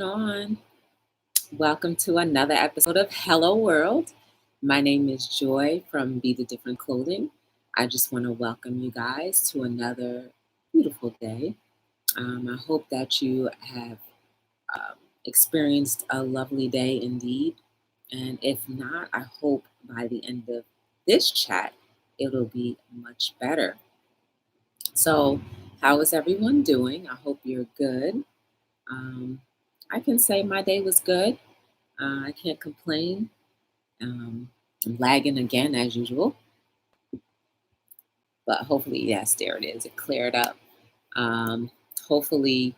On. Welcome to another episode of Hello World. My name is Joy from Be the Different Clothing. I just want to welcome you guys to another beautiful day. I hope that you have experienced a lovely day indeed. And if not, I hope by the end of this chat, it'll be much better. So, how is everyone doing? I hope you're good. Um, I can say my day was good. I can't complain. I'm lagging again as usual, but hopefully, yes, there it is. It cleared up. Um, Hopefully,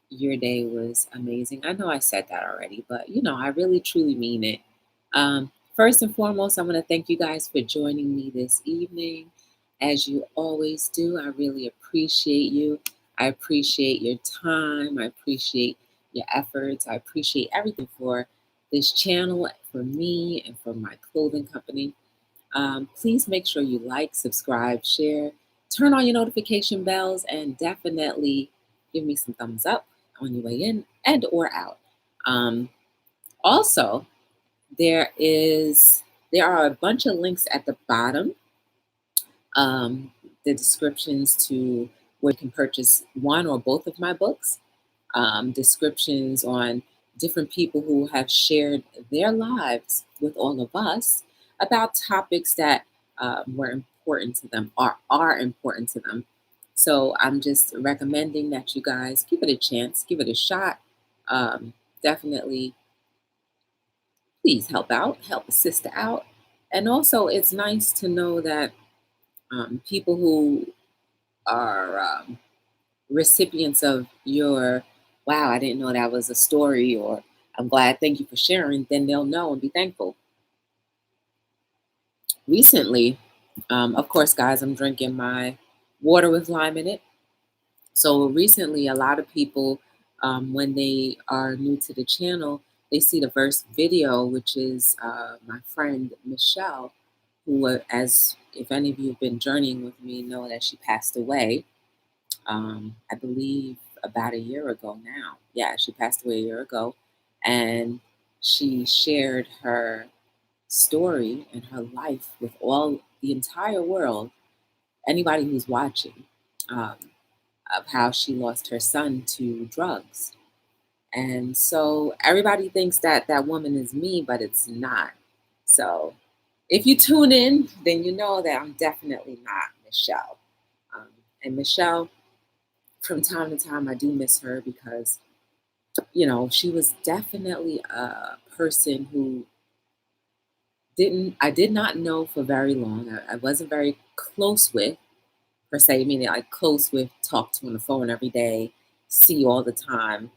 your day was amazing. I know I said that already, but I really truly mean it. First and foremost, I want to thank you guys for joining me this evening. As you always do, I really appreciate you. I appreciate your time. I appreciate your efforts. I appreciate everything for this channel, for me, and for my clothing company. Please make sure you like, subscribe, share, turn on your notification bells, and definitely give me some thumbs up on your way in and or out. Also, there are a bunch of links at the bottom, the descriptions to where you can purchase one or both of my books, descriptions on different people who have shared their lives with all of us about topics that were important to them or are important to them. So I'm just recommending that you guys give it a chance, give it a shot. Definitely, please help out, help a sister out. And also, it's nice to know that people who are recipients of your, wow, I didn't know that was a story, or I'm glad, thank you for sharing, then they'll know and be thankful. Recently, of course, guys, I'm drinking my water with lime in it. So recently, a lot of people, when they are new to the channel, they see the first video, which is my friend Michelle, who, as if any of you have been journeying with me, know that she passed away. I believe about a year ago now. Yeah, she passed away a year ago, and she shared her story and her life with the entire world, anybody who's watching. Um, of how she lost her son to drugs. And so everybody thinks that that woman is me, but it's not. So if you tune in, then you know that I'm definitely not Michelle. Um, and Michelle, from time to time, I do miss her because, she was definitely a person who I did not know for very long. I wasn't very close with, per se, meaning like close with, talk to on the phone every day, see all the time,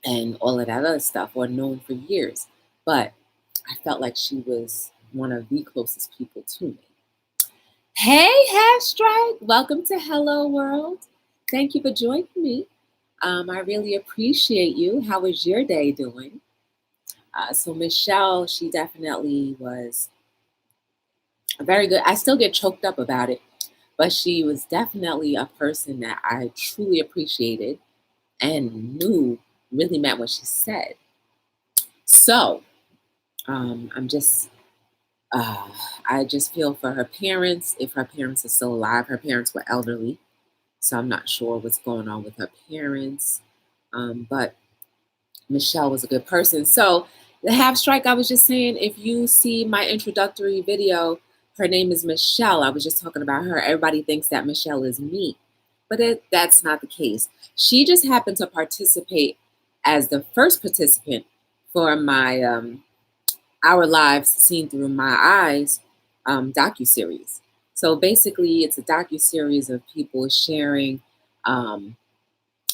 and all of that other stuff, or known for years. But I felt like she was one of the closest people to me. Hey, Strike, welcome to Hello World. Thank you for joining me. I really appreciate you. How is your day doing? So Michelle, she definitely was very good. I still get choked up about it, but she was definitely a person that I truly appreciated and knew really meant what she said. So I'm just, I just feel for her parents. If her parents are still alive, her parents were elderly, so I'm not sure what's going on with her parents. But Michelle was a good person. So the half strike, I was just saying, if you see my introductory video, her name is Michelle. I was just talking about her. Everybody thinks that Michelle is me, but that's not the case. She just happened to participate as the first participant for my Our Lives Seen Through My Eyes docuseries. So basically, it's a docuseries of people sharing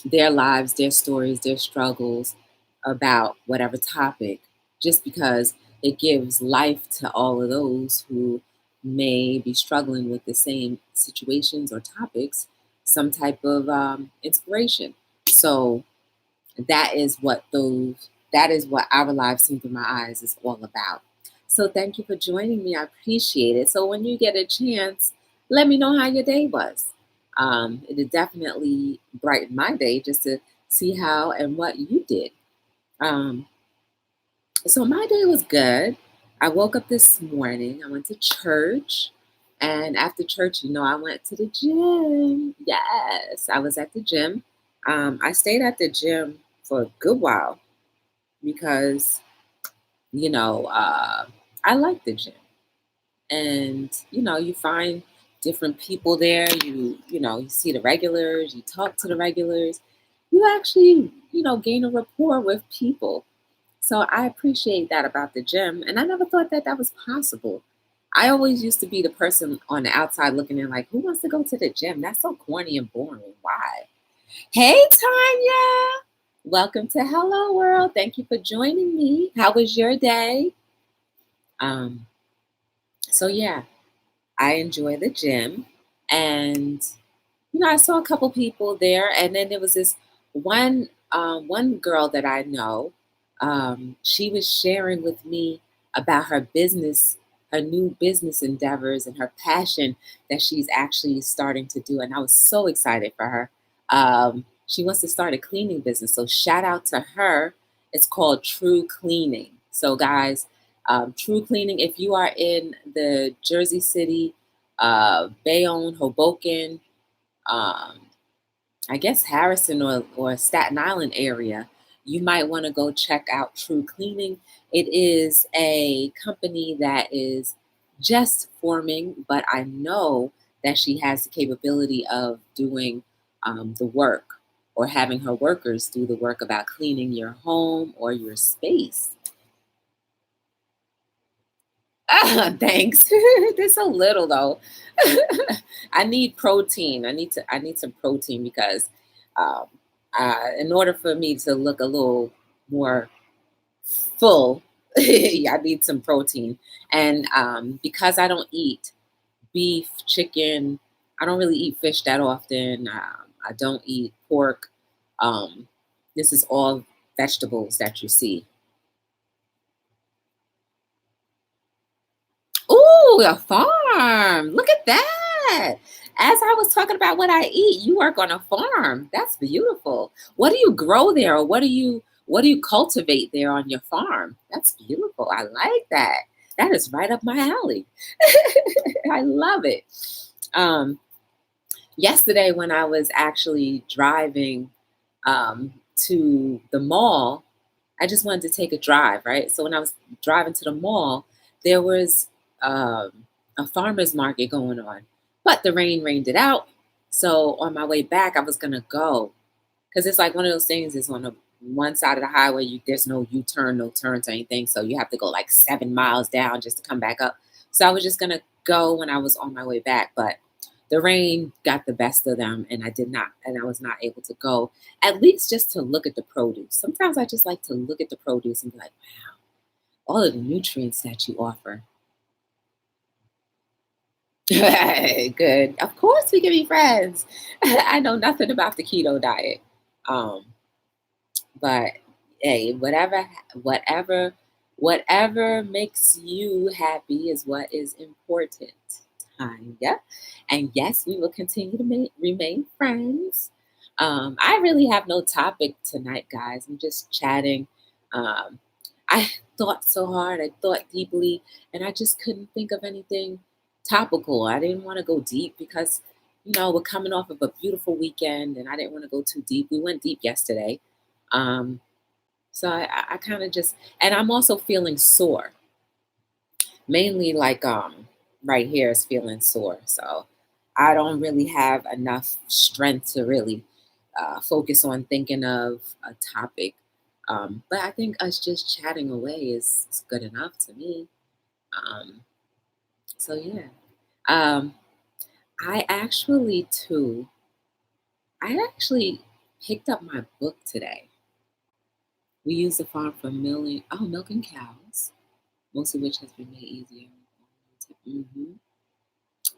their lives, their stories, their struggles about whatever topic, just because it gives life to all of those who may be struggling with the same situations or topics, some type of inspiration. So that is what Our Lives Seen Through My Eyes is all about. So thank you for joining me. I appreciate it. So when you get a chance, let me know how your day was. It definitely brightened my day just to see how and what you did. Um, so my day was good. I woke up this morning. I went to church. And after church, I went to the gym. Yes, I was at the gym. I stayed at the gym for a good while because, you know, uh, I like the gym. And, you find different people there. You see the regulars, you talk to the regulars. You actually, gain a rapport with people. So I appreciate that about the gym. And I never thought that that was possible. I always used to be the person on the outside looking in like, who wants to go to the gym? That's so corny and boring. Why? Hey, Tanya. Welcome to Hello World. Thank you for joining me. How was your day? Um, yeah, I enjoy the gym. And I saw a couple people there, and then there was this one girl that I know. She was sharing with me about her business, her new business endeavors, and her passion that she's actually starting to do. And I was so excited for her. She wants to start a cleaning business, so shout out to her. It's called True Cleaning. So, guys, True Cleaning. If you are in the Jersey City, Bayonne, Hoboken, um, I guess Harrison or Staten Island area, you might want to go check out True Cleaning. It is a company that is just forming, but I know that she has the capability of doing the work or having her workers do the work about cleaning your home or your space. Thanks. There's a little though. I need protein. I need some protein because um, in order for me to look a little more full, I need some protein. And because I don't eat beef, chicken, I don't really eat fish that often. I don't eat pork. Um, this is all vegetables that you see. Ooh, a farm. Look at that. As I was talking about what I eat, you work on a farm. That's beautiful. What do you grow there or what do you cultivate there on your farm? That's beautiful. I like that. That is right up my alley. I love it. Um, Yesterday when I was actually driving to the mall, I just wanted to take a drive, right? So when I was driving to the mall, there was a farmer's market going on, but the rain rained it out. So on my way back, I was gonna go because it's like one of those things is on the one side of the highway, there's no U-turn, no turns or anything. So you have to go like 7 miles down just to come back up. So I was just gonna go when I was on my way back, but the rain got the best of them and I was not able to go, at least just to look at the produce. Sometimes I just like to look at the produce and be like, all of the nutrients that you offer. Good. Of course we can be friends. I know nothing about the keto diet. Um, but hey, whatever, whatever makes you happy is what is important. Tanya. And yes, we will continue to remain friends. I really have no topic tonight, guys. I'm just chatting. Um, I thought so hard, I thought deeply, and I just couldn't think of anything topical. I didn't want to go deep because, we're coming off of a beautiful weekend and I didn't want to go too deep. We went deep yesterday. Um, so I kind of just, and I'm also feeling sore, mainly like right here is feeling sore. So I don't really have enough strength to really focus on thinking of a topic. But I think us just chatting away is good enough to me. Um, so yeah. Um, I actually too. I actually picked up my book today. We use the farm for milking cows, most of which has been made easier. Hmm.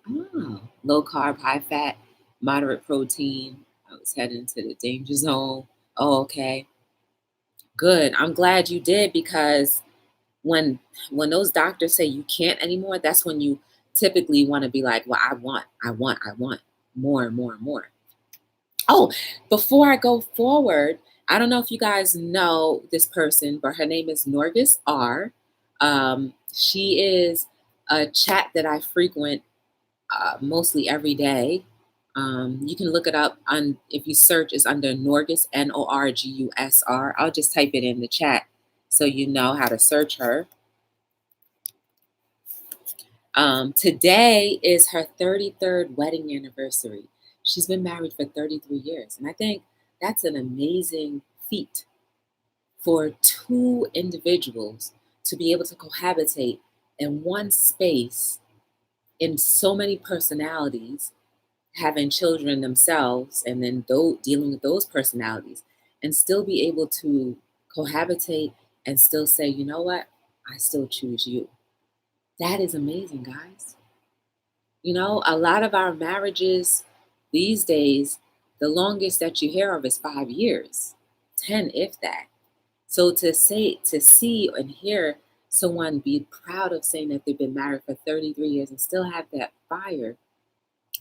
Oh, low carb, high fat, moderate protein. I was heading to the danger zone. Oh, okay. Good. I'm glad you did because when those doctors say you can't anymore, that's when you typically want to be like, well, I want more and more and more. Oh, before I go forward, I don't know if you guys know this person, but her name is Norvis R. She is a chat that I frequent mostly every day. You can look it up on if you search, it's under Norgus, Norgusr. I'll just type it in the chat so you know how to search her. Today is her 33rd wedding anniversary. She's been married for 33 years, and I think that's an amazing feat for two individuals to be able to cohabitate in one space in so many personalities, having children themselves, and then dealing with those personalities, and still be able to cohabitate and still say, you know what, I still choose you. That is amazing, guys. You know, a lot of our marriages these days, the longest that you hear of is 5 years, 10 if that. So to see and hear someone be proud of saying that they've been married for 33 years and still have that fire,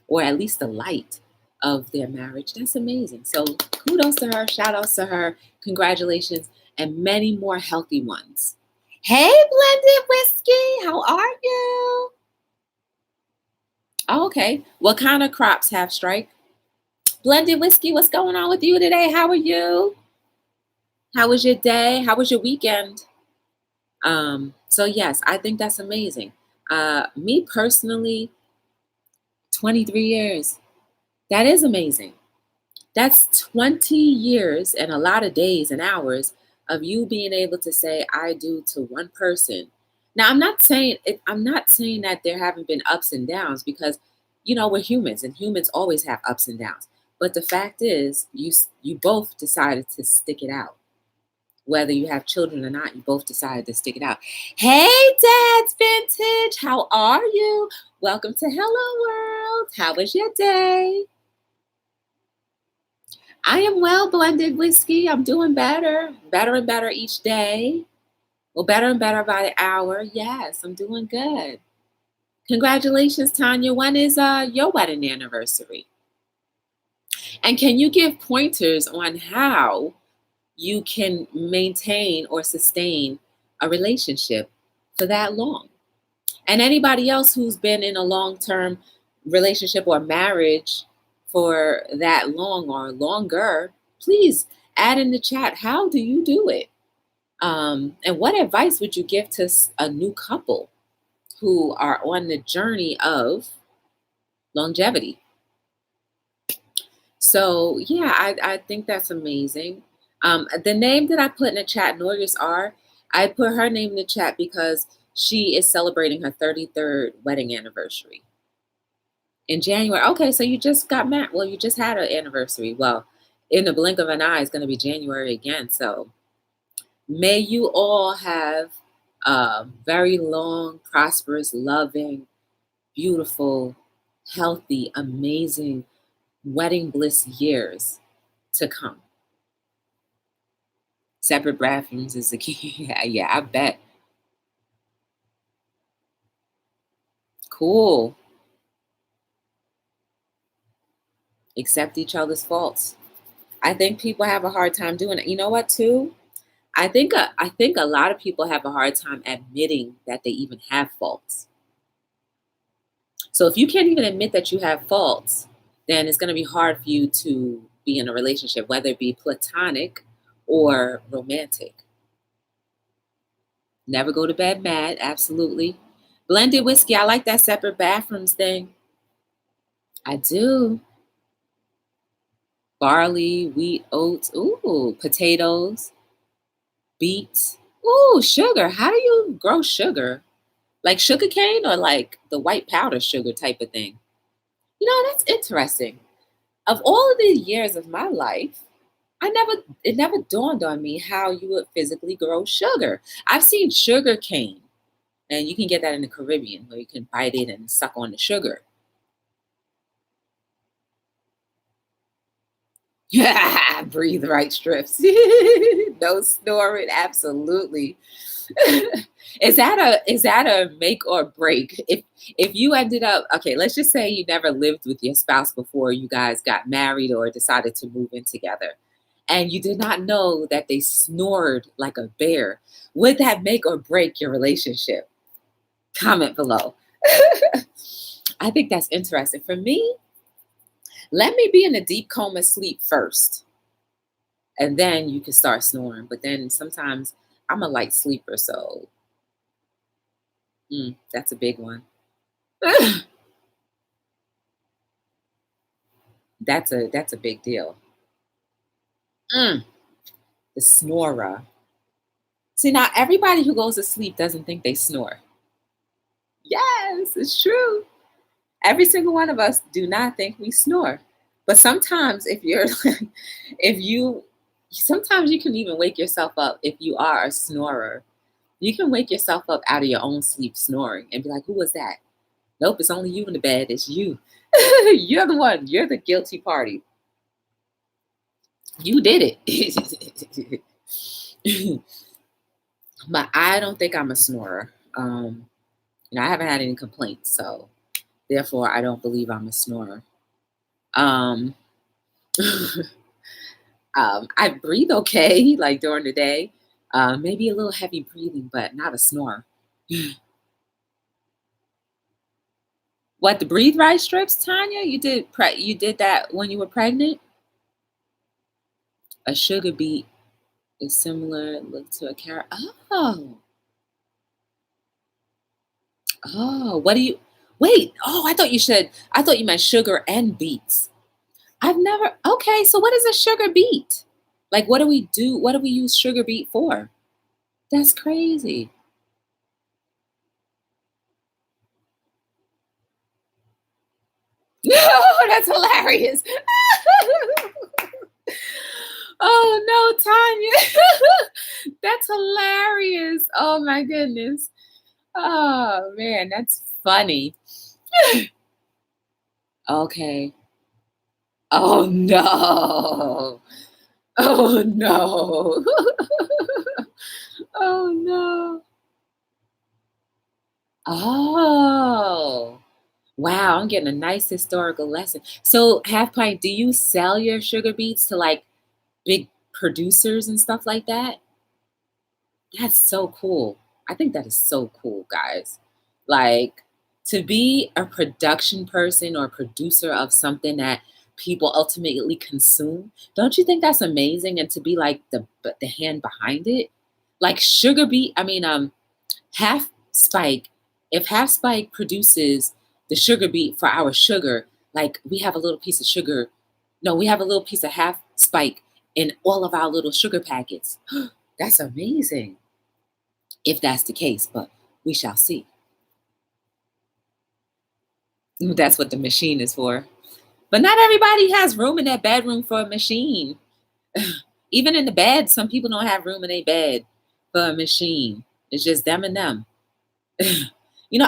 or at least the light of their marriage, that's amazing. So kudos to her, shout outs to her, congratulations, and many more healthy ones. Hey, Blended Whiskey, how are you? Oh, okay. What kind of crops have strike? Blended Whiskey, what's going on with you today? How are you? How was your day? How was your weekend? So yes, I think that's amazing. Me personally, 23 years. That is amazing. That's 20 years and a lot of days and hours of you being able to say I do to one person. Now, I'm not saying that there haven't been ups and downs, because we're humans and humans always have ups and downs. But the fact is, you both decided to stick it out. Whether you have children or not, you both decided to stick it out. Hey, Dad's Vintage, how are you? Welcome to Hello World. How was your day? I am well, Blended Whiskey. I'm doing better and better each day. Well, better and better by the hour. Yes, I'm doing good. Congratulations, Tanya. When is your wedding anniversary? And can you give pointers on how you can maintain or sustain a relationship for that long? And anybody else who's been in a long-term relationship or marriage for that long or longer, please add in the chat, how do you do it? And what advice would you give to a new couple who are on the journey of longevity? So yeah, I think that's amazing. The name that I put in the chat, Norris R, I put her name in the chat because she is celebrating her 33rd wedding anniversary in January. Okay, so you just got married. Well, you just had an anniversary. Well, in the blink of an eye, it's going to be January again. So may you all have very long, prosperous, loving, beautiful, healthy, amazing wedding bliss years to come. Separate bathrooms is the key. Yeah, I bet. Cool. Accept each other's faults. I think people have a hard time doing it. You know what, too? I think a lot of people have a hard time admitting that they even have faults. So if you can't even admit that you have faults, then it's going to be hard for you to be in a relationship, whether it be platonic or romantic. Never go to bed mad, absolutely. Blended Whiskey, I like that separate bathrooms thing. I do. Barley, wheat, oats, ooh, potatoes, beets, ooh, sugar. How do you grow sugar? Like sugar cane or like the white powder sugar type of thing? That's interesting. Of all of the years of my life, it never dawned on me how you would physically grow sugar. I've seen sugar cane, and you can get that in the Caribbean where you can bite it and suck on the sugar. Yeah, breathe right strips. No snoring, absolutely. Is that a make or break? If you ended up, okay, let's just say you never lived with your spouse before you guys got married or decided to move in together, and you did not know that they snored like a bear. Would that make or break your relationship? Comment below. I think that's interesting. For me, let me be in a deep coma sleep first, and then you can start snoring. But then sometimes I'm a light sleeper, so that's a big one. That's a big deal. Mm, the snorer. See, now everybody who goes to sleep doesn't think they snore. Yes, it's true. Every single one of us do not think we snore. But sometimes if you're if you sometimes you can even wake yourself up if you are a snorer. You can wake yourself up out of your own sleep snoring and be like, who was that? Nope, it's only you in the bed. It's you. You're the one. You're the guilty party. You did it. But I don't think I'm a snorer. I haven't had any complaints, so therefore I don't believe I'm a snorer. Um, I breathe okay, like during the day. Maybe a little heavy breathing, but not a snore. What, the breathe right strips, Tanya? You did that when you were pregnant? A sugar beet is similar look to a carrot. Oh, what do you wait? Oh, I thought you meant sugar and beets. I've never Okay, so what is a sugar beet? Like what do we do? What do we use sugar beet for? That's crazy. No, that's hilarious. Oh no, Tanya. That's hilarious. Oh my goodness. Oh man, that's funny. Okay. Oh no. Oh no. Oh no. Oh. Wow, I'm getting a nice historical lesson. So, Half Pint, do you sell your sugar beets to like big producers and stuff like that? That's so cool. I think that is so cool, guys. Like to be a production person or producer of something that people ultimately consume. Don't you think that's amazing? And to be like the hand behind it, like sugar beet. I mean, Half Spike. If Half Spike produces the sugar beet for our sugar, like we have a little piece of sugar. No, we have a little piece of Half Spike in all of our little sugar packets. That's amazing if that's the case, but we shall see. That's what the machine is for. But not everybody has room in their bedroom for a machine. Even in the bed, some people don't have room in their bed for a machine. It's just them and them.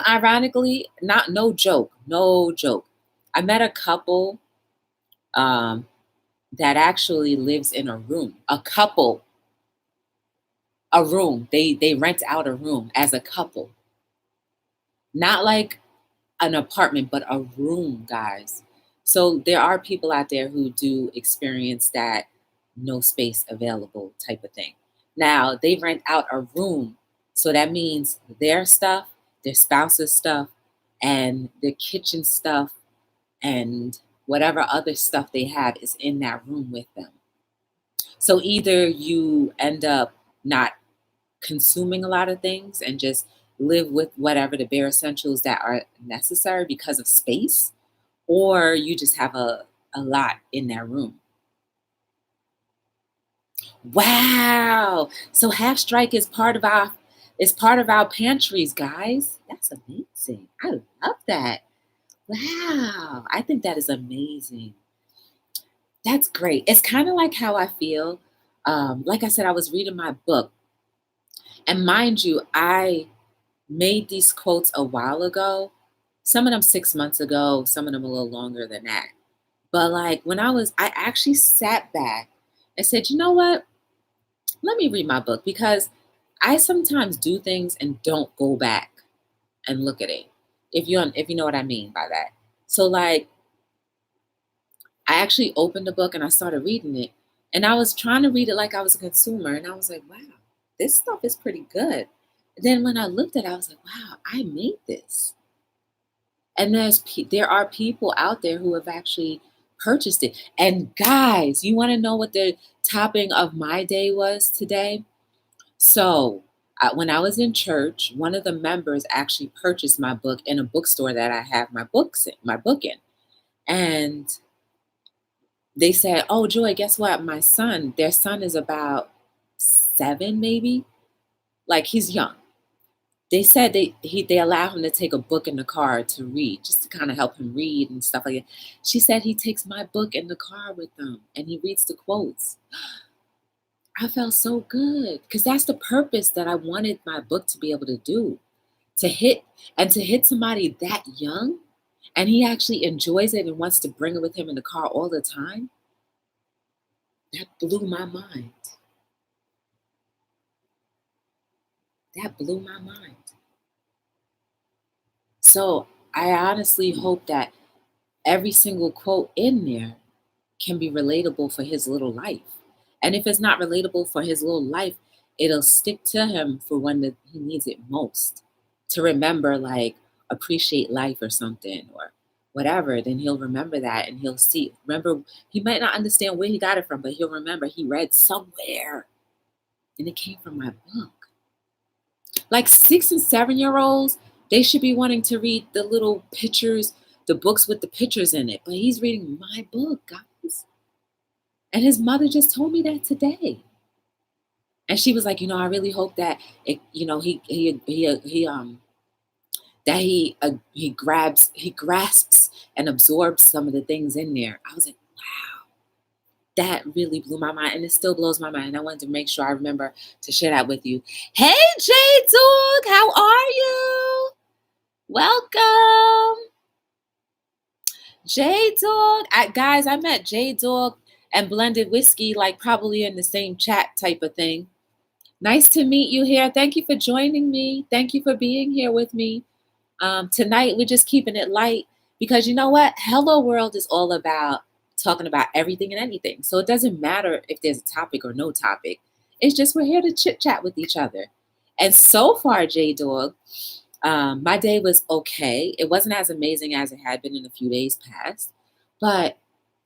Ironically, not no joke, no joke. I met a couple um, that actually lives in a room. A couple, a room. They rent out a room as a couple. Not like an apartment, but a room, guys. So there are people out there who do experience that no space available type of thing. Now they rent out a room. So that means their stuff, their spouse's stuff, and their kitchen stuff, and whatever other stuff they have is in that room with them. So either you end up not consuming a lot of things and just live with whatever the bare essentials that are necessary because of space, or you just have a lot in that room. Wow. So Half Strike is part of our pantries, guys. That's amazing. I love that. Wow. I think that is amazing. That's great. It's kind of like how I feel. Like I said, I was reading my book. And mind you, I made these quotes a while ago. Some of them 6 months ago, some of them a little longer than that. But like I actually sat back and said, you know what? Let me read my book because I sometimes do things and don't go back and look at it. If you know what I mean by that. So like I actually opened the book and I started reading it. And I was trying to read it like I was a consumer. And I was like, wow, this stuff is pretty good. Then when I looked at it, I was like, wow, I made this. And there are people out there who have actually purchased it. And guys, you want to know what the topping of my day was today? So when I was in church, one of the members actually purchased my book in a bookstore that I have my book in. And they said, "Oh, Joy, guess what? Their son is about 7, maybe. Like he's young." They said they allow him to take a book in the car to read, just to kind of help him read and stuff like that. She said he takes my book in the car with him and he reads the quotes. I felt so good because that's the purpose that I wanted my book to be able to do, to hit somebody that young, and he actually enjoys it and wants to bring it with him in the car all the time. That blew my mind. That blew my mind. So I honestly hope that every single quote in there can be relatable for his little life. And if it's not relatable for his little life, it'll stick to him for when he needs it most. To remember, like, appreciate life or something or whatever, then he'll remember that and he'll see. Remember, he might not understand where he got it from, but he'll remember he read somewhere and it came from my book. Like 6 and 7 year olds, they should be wanting to read the little pictures, the books with the pictures in it. But he's reading my book, guys. And his mother just told me that today. And she was like, I really hope that he grasps and absorbs some of the things in there. I was like, wow, that really blew my mind, and it still blows my mind. I wanted to make sure I remember to share that with you. Hey, J Dog, how are you? Welcome, J Dog. Guys, I met J Dog and Blended Whiskey like probably in the same chat type of thing. Nice to meet you here. Thank you for joining me. Thank you for being here with me. Tonight, we're just keeping it light because you know what? Hello World is all about talking about everything and anything. So it doesn't matter if there's a topic or no topic. It's just we're here to chit chat with each other. And so far, J Dog, my day was okay. It wasn't as amazing as it had been in a few days past, but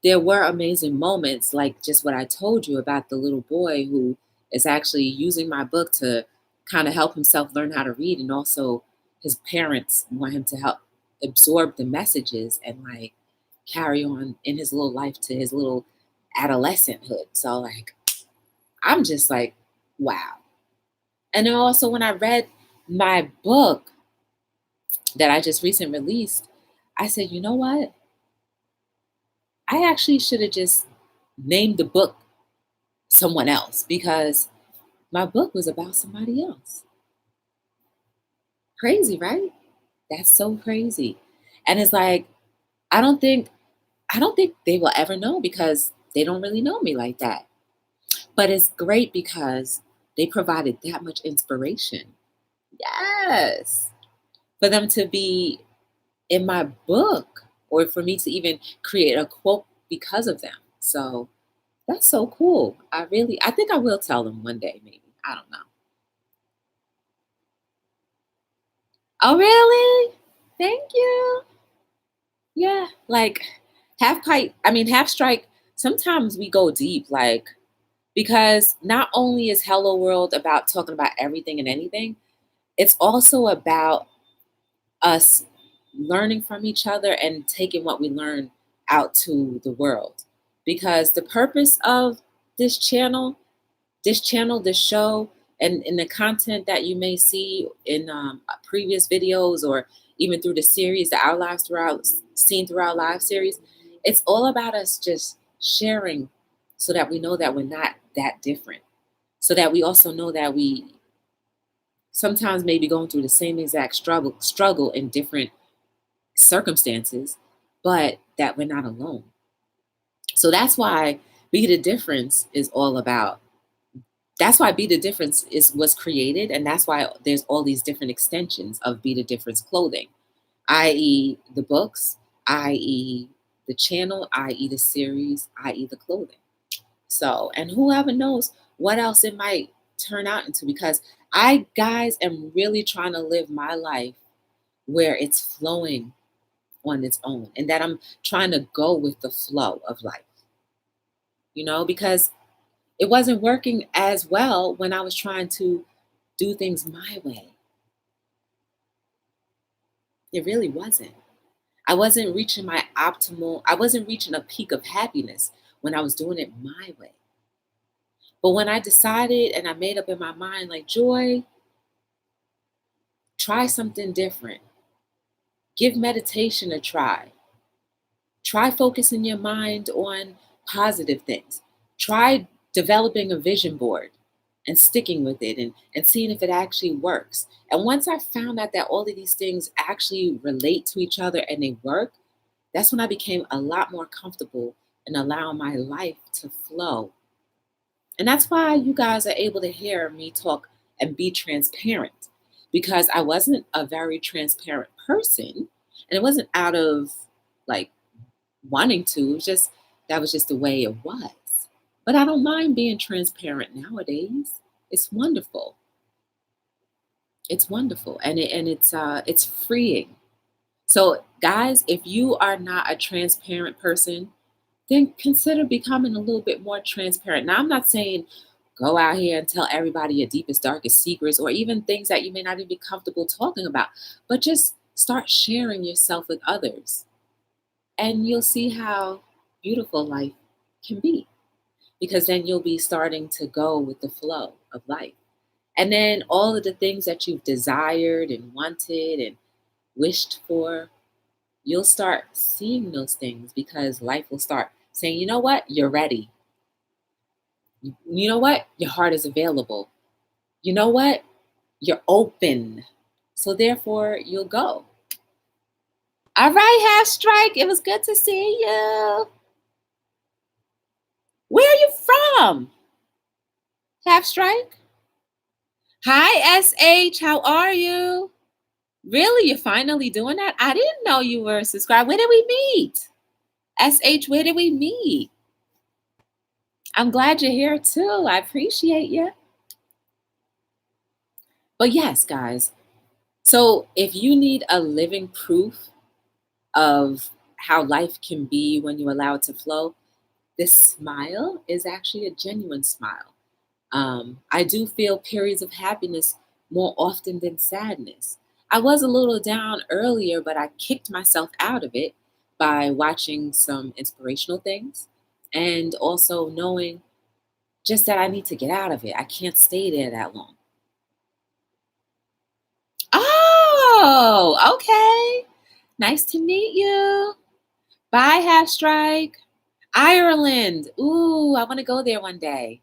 there were amazing moments, like just what I told you about the little boy who is actually using my book to kind of help himself learn how to read, and also his parents want him to help absorb the messages and like carry on in his little life to his little adolescenthood. So like I'm just like, wow. And then also when I read my book that I just recently released, I said, you know what? I actually should have just named the book someone else because my book was about somebody else. Crazy, right? That's so crazy. And it's like, I don't think they will ever know because they don't really know me like that. But it's great because they provided that much inspiration. Yes. For them to be in my book or for me to even create a quote because of them. So that's so cool. I think I will tell them one day, maybe. I don't know. Oh, really? Thank you. Yeah. Like half strike, sometimes we go deep, like, because not only is Hello World about talking about everything and anything, it's also about us learning from each other and taking what we learn out to the world. Because the purpose of this channel, this show, and in the content that you may see in previous videos or even through the series, the Our Lives Throughout, seen through our live series, it's all about us just sharing so that we know that we're not that different. So that we also know that we sometimes may be going through the same exact struggle in different circumstances, but that we're not alone. So that's why Be the Difference is all about. That's why Be the Difference was created, and that's why there's all these different extensions of Be the Difference clothing, i.e., the books, i.e., the channel, i.e., the series, i.e., the clothing. So, and whoever knows what else it might turn out into, because I, guys, am really trying to live my life where it's flowing on its own and that I'm trying to go with the flow of life, because it wasn't working as well when I was trying to do things my way. It really wasn't. I wasn't reaching a peak of happiness when I was doing it my way. But when I decided and I made up in my mind, like, Joy, try something different. Give meditation a try. Try focusing your mind on positive things. Try developing a vision board and sticking with it and seeing if it actually works. And once I found out that all of these things actually relate to each other and they work, that's when I became a lot more comfortable in allowing my life to flow. And that's why you guys are able to hear me talk and be transparent, because I wasn't a very transparent person. And it wasn't out of like wanting to, it was just that was just the way it was. But I don't mind being transparent nowadays. It's wonderful. It's wonderful. It's freeing. So guys, if you are not a transparent person, then consider becoming a little bit more transparent. Now, I'm not saying go out here and tell everybody your deepest, darkest secrets or even things that you may not even be comfortable talking about, but just start sharing yourself with others. And you'll see how beautiful life can be, because then you'll be starting to go with the flow of life. And then all of the things that you've desired and wanted and wished for, you'll start seeing those things, because life will start saying, you know what, you're ready. You know what, your heart is available. You know what, you're open. So therefore, you'll go. All right, Half Strike, it was good to see you. Where are you from? Half Strike? Hi, SH, how are you? Really, you're finally doing that? I didn't know you were subscribed. Where did we meet? SH, where did we meet? I'm glad you're here too. I appreciate you. But yes, guys. So if you need a living proof of how life can be when you allow it to flow, this smile is actually a genuine smile. I do feel periods of happiness more often than sadness. I was a little down earlier, but I kicked myself out of it by watching some inspirational things and also knowing just that I need to get out of it. I can't stay there that long. Oh, okay. Nice to meet you. Bye, Half Strike. Ireland. Ooh, I want to go there one day.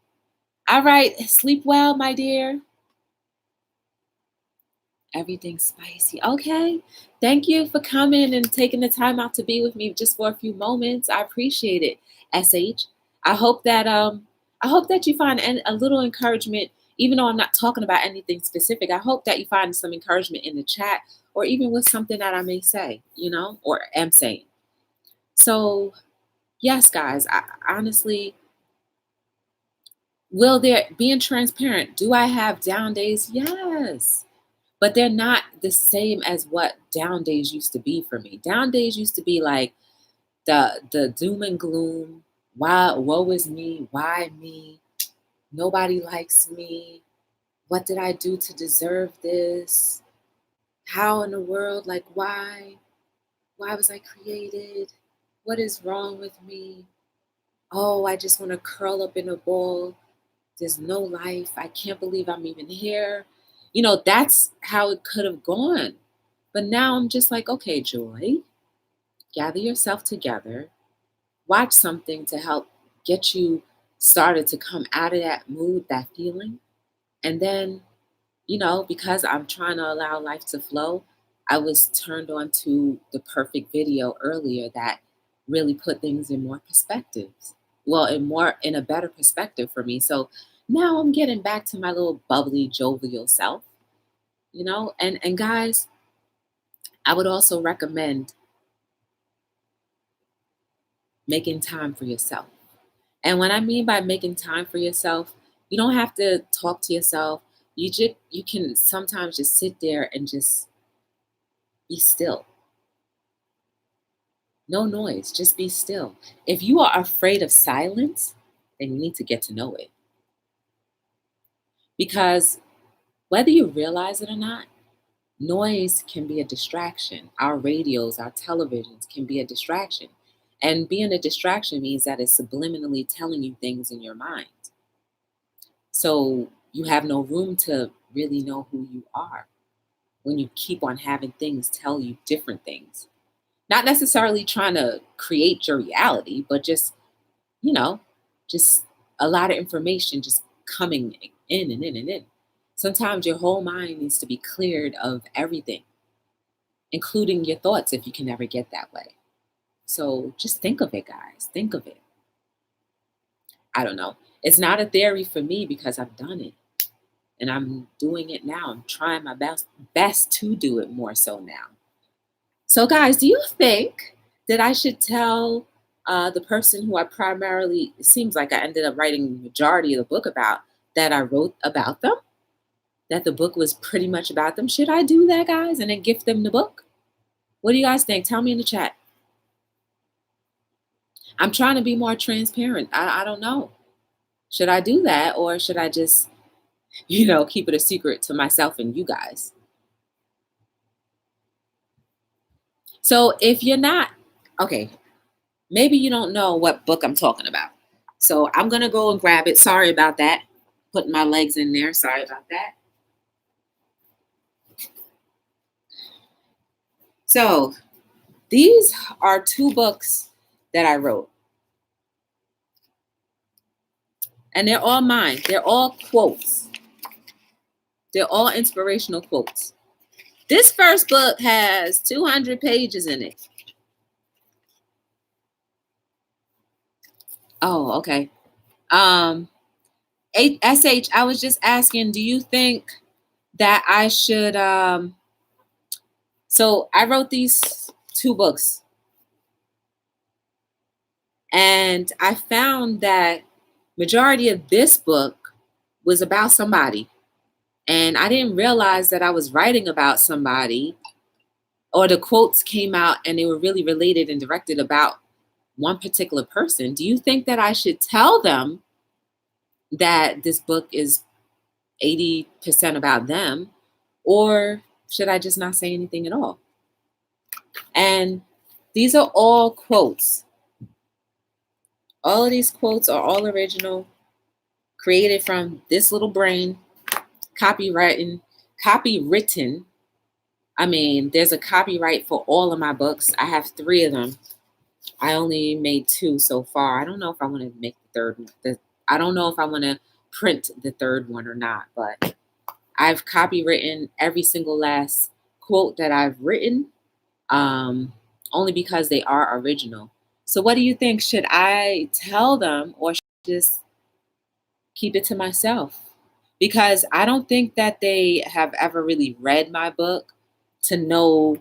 All right. Sleep well, my dear. Everything's spicy. Okay. Thank you for coming and taking the time out to be with me just for a few moments. I appreciate it, SH. I hope that you find a little encouragement, even though I'm not talking about anything specific. I hope that you find some encouragement in the chat or even with something that I may say, or am saying. So, yes, guys, I honestly, being transparent, do I have down days? Yes. But they're not the same as what down days used to be for me. Down days used to be like the doom and gloom. Why, woe is me? Why me? Nobody likes me. What did I do to deserve this? How in the world? Like, why? Why was I created? What is wrong with me? Oh, I just want to curl up in a ball. There's no life. I can't believe I'm even here. That's how it could have gone. But now I'm just like, okay, Joy, gather yourself together, watch something to help get you started to come out of that mood, that feeling. And then, because I'm trying to allow life to flow, I was turned on to the perfect video earlier that really put things in more perspectives. Well, in a better perspective for me. So now I'm getting back to my little bubbly, jovial self, and guys, I would also recommend making time for yourself. And what I mean by making time for yourself, you don't have to talk to yourself. You can sometimes just sit there and just be still. No noise, just be still. If you are afraid of silence, then you need to get to know it. Because whether you realize it or not, noise can be a distraction. Our radios, our televisions can be a distraction. And being a distraction means that it's subliminally telling you things in your mind. So you have no room to really know who you are when you keep on having things tell you different things. Not necessarily trying to create your reality, but you know, just a lot of information just coming in and in and in. Sometimes your whole mind needs to be cleared of everything, including your thoughts if you can ever get that way. So just think of it, guys. Think of it. I don't know. It's not a theory for me because I've done it and I'm doing it now. I'm trying my best to do it more so now. So, guys, do you think that I should tell the person who I primarily, it seems like I ended up writing the majority of the book about, that I wrote about them? That the book was pretty much about them? Should I do that, guys, and then gift them the book? What do you guys think? Tell me in the chat. I'm trying to be more transparent. I don't know. Should I do that or should I just, keep it a secret to myself and you guys? So if you're not, okay, maybe you don't know what book I'm talking about. So I'm going to go and grab it. Sorry about that. Putting my legs in there. Sorry about that. So these are two books that I wrote. And they're all mine. They're all quotes. They're all inspirational quotes. This first book has 200 pages in it. Oh, okay. SH, I was just asking, do you think that I should so I wrote these two books and I found that majority of this book was about somebody. And I didn't realize that I was writing about somebody, or the quotes came out and they were really related and directed about one particular person. Do you think that I should tell them that this book is 80% about them, or should I just not say anything at all? And these are all quotes. All of these quotes are all original, created from this little brain, copywritten. I mean, there's a copyright for all of my books. I have 3 of them. I only made 2 so far. I don't know if I want to make the third one. I don't know if I want to print the third one or not, but I've copywritten every single last quote that I've written, only because they are original. So what do you think? Should I tell them or should I just keep it to myself? Because I don't think that they have ever really read my book to know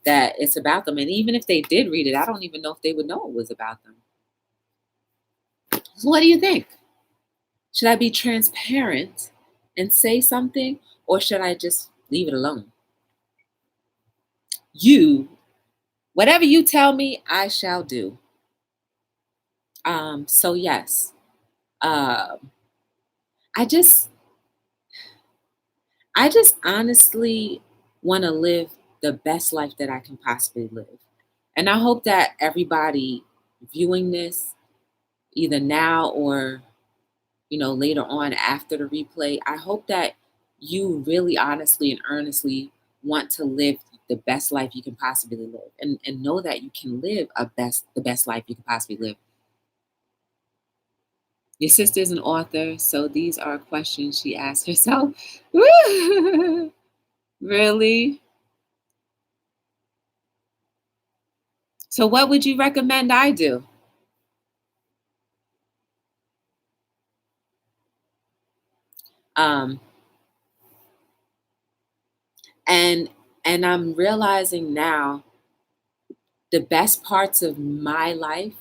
that it's about them. And even if they did read it, I don't even know if they would know it was about them. So what do you think? Should I be transparent and say something, or should I just leave it alone? Whatever you tell me, I shall do. So yes, I just honestly want to live the best life that I can possibly live. And I hope that everybody viewing this, either now or, later on after the replay, I hope that you really honestly and earnestly want to live the best life you can possibly live, and know that you can live the best life you can possibly live. Your sister's an author, so these are questions she asked herself. Really? So what would you recommend I do? Um, and and I'm realizing now the best parts of my life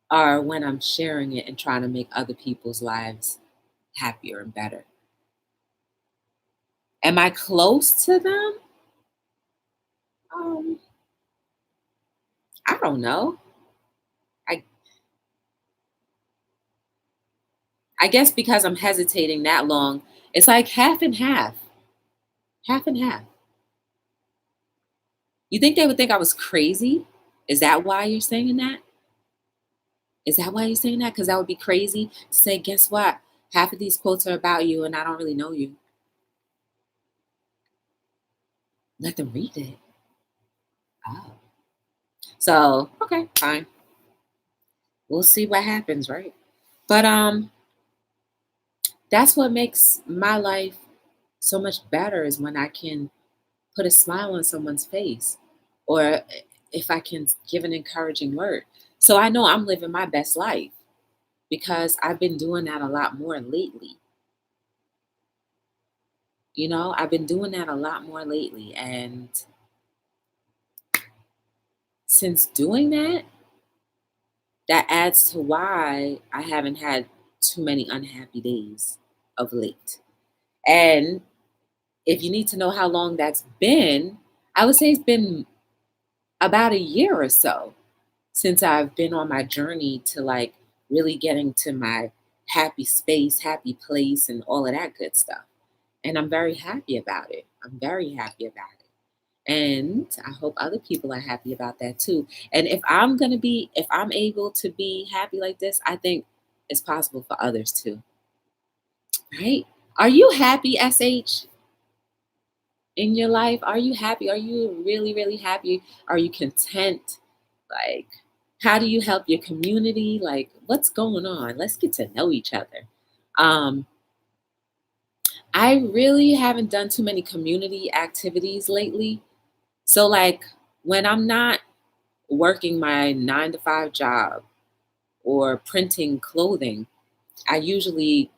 are when I'm sharing it and trying to make other people's lives happier and better. Am I close to them? Um, I don't know. I I guess because I'm hesitating that long, it's like half and half. Half and half. You think they would think I was crazy? Is that why you're saying that? Is that why you're saying that? Because that would be crazy to say, guess what? Half of these quotes are about you and I don't really know you. Let them read it. Oh. So, okay, fine. We'll see what happens, right? But that's what makes my life so much better is when I can put a smile on someone's face or if I can give an encouraging word. So I know I'm living my best life because I've been doing that a lot more lately. I've been doing that a lot more lately. And since doing that, that adds to why I haven't had too many unhappy days of late. And if you need to know how long that's been, I would say it's been about a year or so since I've been on my journey to like really getting to my happy space, happy place, and all of that good stuff. And I'm very happy about it. I'm very happy about it. And I hope other people are happy about that too. And if I'm able to be happy like this, I think it's possible for others too. Right? Are you happy, SH, in your life? Are you happy? Are you really, really happy? Are you content? Like, how do you help your community? Like, what's going on? Let's get to know each other. Um, I really haven't done too many community activities lately. So, like, when I'm not working my 9 to 5 job or printing clothing, I usually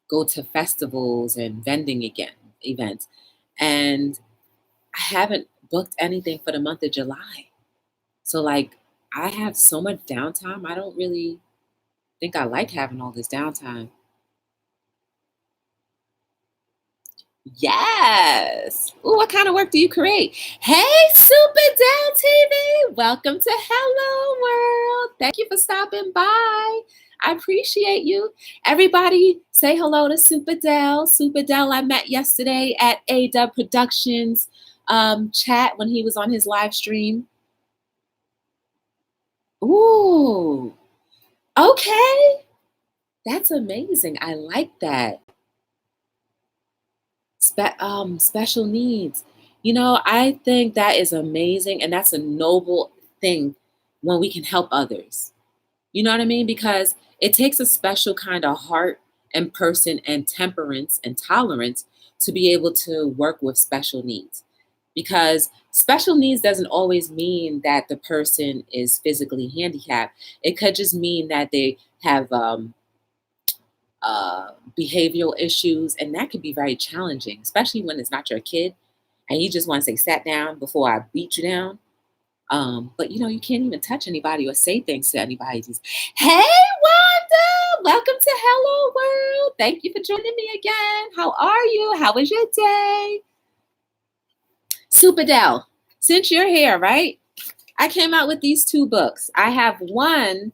go to festivals and vending again events. And I haven't booked anything for the month of July. So, like, I have so much downtime. I don't really think I like having all this downtime. Yes. Ooh, what kind of work do you create? Hey, Super Dell TV. Welcome to Hello World. Thank you for stopping by. I appreciate you. Everybody say hello to Super Dell. Super Dell I met yesterday at A.W. Productions chat when he was on his live stream. Ooh, okay. That's amazing. I like that. Special needs. I think that is amazing, and that's a noble thing when we can help others. You know what I mean? Because it takes a special kind of heart and person and temperance and tolerance to be able to work with special needs. Because special needs doesn't always mean that the person is physically handicapped. It could just mean that they have behavioral issues, and that could be very challenging, especially when it's not your kid and you just want to say, "Sat down before I beat you down." But you can't even touch anybody or say things to anybody. Just, hey, Wanda, welcome to Hello World. Thank you for joining me again. How are you? How was your day? Super Dell, since you're here, right? I came out with these 2 books. I have one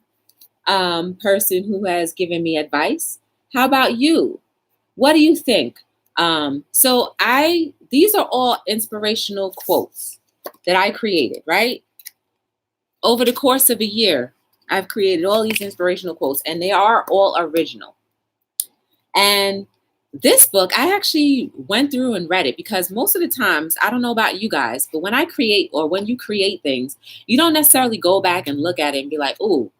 person who has given me advice. How about you? What do you think? These are all inspirational quotes that I created, right? Over the course of a year, I've created all these inspirational quotes, and they are all original. And this book, I actually went through and read it because most of the times, I don't know about you guys, but when I create or when you create things, you don't necessarily go back and look at it and be like, "Ooh."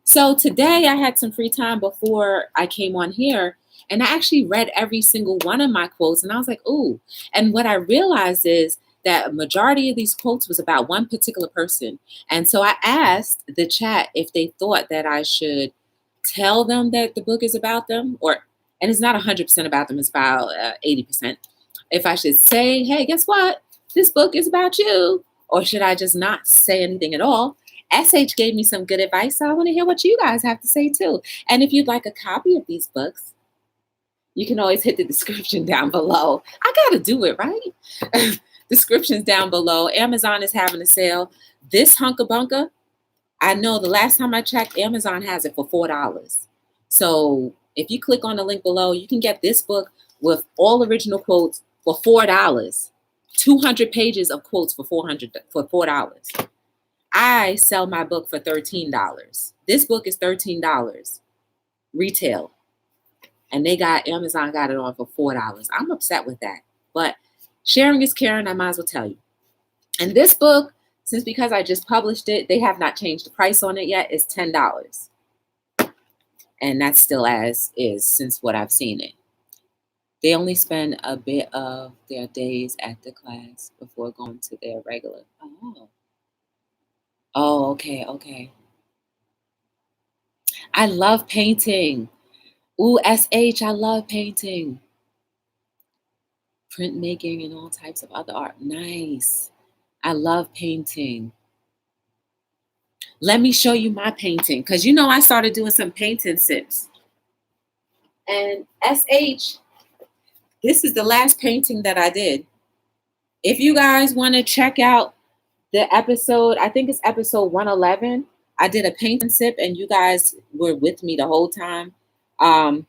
So today I had some free time before I came on here, and I actually read every single one of my quotes, and I was like, "Ooh." And what I realized is that a majority of these quotes was about one particular person. And so I asked the chat if they thought that I should tell them that the book is about them, and it's not 100% about them, it's about 80%. If I should say, hey, guess what? This book is about you. Or should I just not say anything at all? SH gave me some good advice, so I want to hear what you guys have to say too. And if you'd like a copy of these books, you can always hit the description down below. I got to do it, right? Descriptions down below. Amazon is having a sale. This hunka bunka, I know the last time I checked, Amazon has it for $4. So if you click on the link below, you can get this book with all original quotes for $4. 200 pages of quotes for $4. I sell my book for $13. This book is $13 retail. And Amazon got it on for $4. I'm upset with that. But sharing is caring, I might as well tell you. And this book, because I just published it, they have not changed the price on it yet. It's $10. And that's still as is since what I've seen it. They only spend a bit of their days at the class before going to their regular. Oh, okay. I love painting. Ooh, SH, I love painting. Printmaking and all types of other art. Nice. I love painting. Let me show you my painting, because I started doing some painting sips. And SH, this is the last painting that I did. If you guys want to check out the episode, I think it's episode 111. I did a painting sip and you guys were with me the whole time. I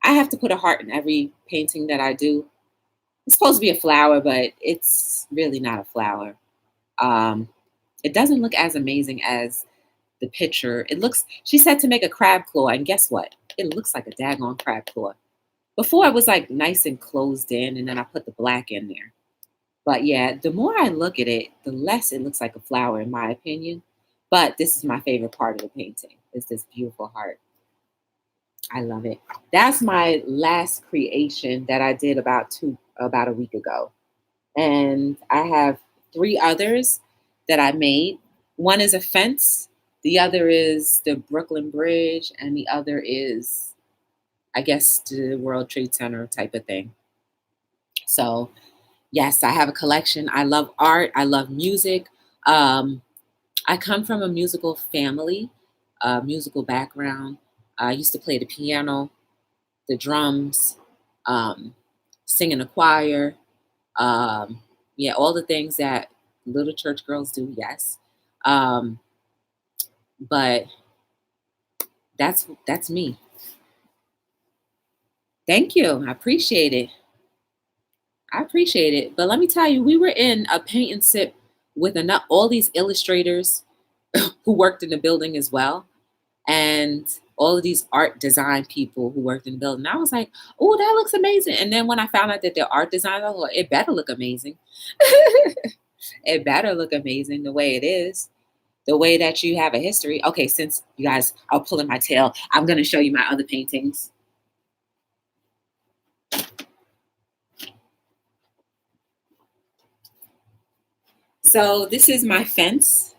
have to put a heart in every painting that I do. It's supposed to be a flower, but it's really not a flower. It doesn't look as amazing as the picture. She said to make a crab claw, and guess what? It looks like a daggone crab claw. Before it was like nice and closed in, and then I put the black in there. But yeah, the more I look at it, the less it looks like a flower, in my opinion. But this is my favorite part of the painting, is this beautiful heart. I love it. That's my last creation that I did about a week ago. And I have 3 others that I made. One is a fence. The other is the Brooklyn Bridge. And the other is, I guess, the World Trade Center type of thing. So yes, I have a collection. I love art. I love music. I come from a musical family, musical background. I used to play the piano, the drums, sing in a choir. Yeah, all the things that little church girls do, yes. But that's me. Thank you. I appreciate it. But let me tell you, we were in a paint and sip with all these illustrators who worked in the building as well. And all of these art design people who worked in the building. I was like, oh, that looks amazing. And then when I found out that they're art designers, I was like, it better look amazing. It better look amazing the way it is, the way that you have a history. Okay, since you guys are pulling my tail, I'm going to show you my other paintings. So this is my fence.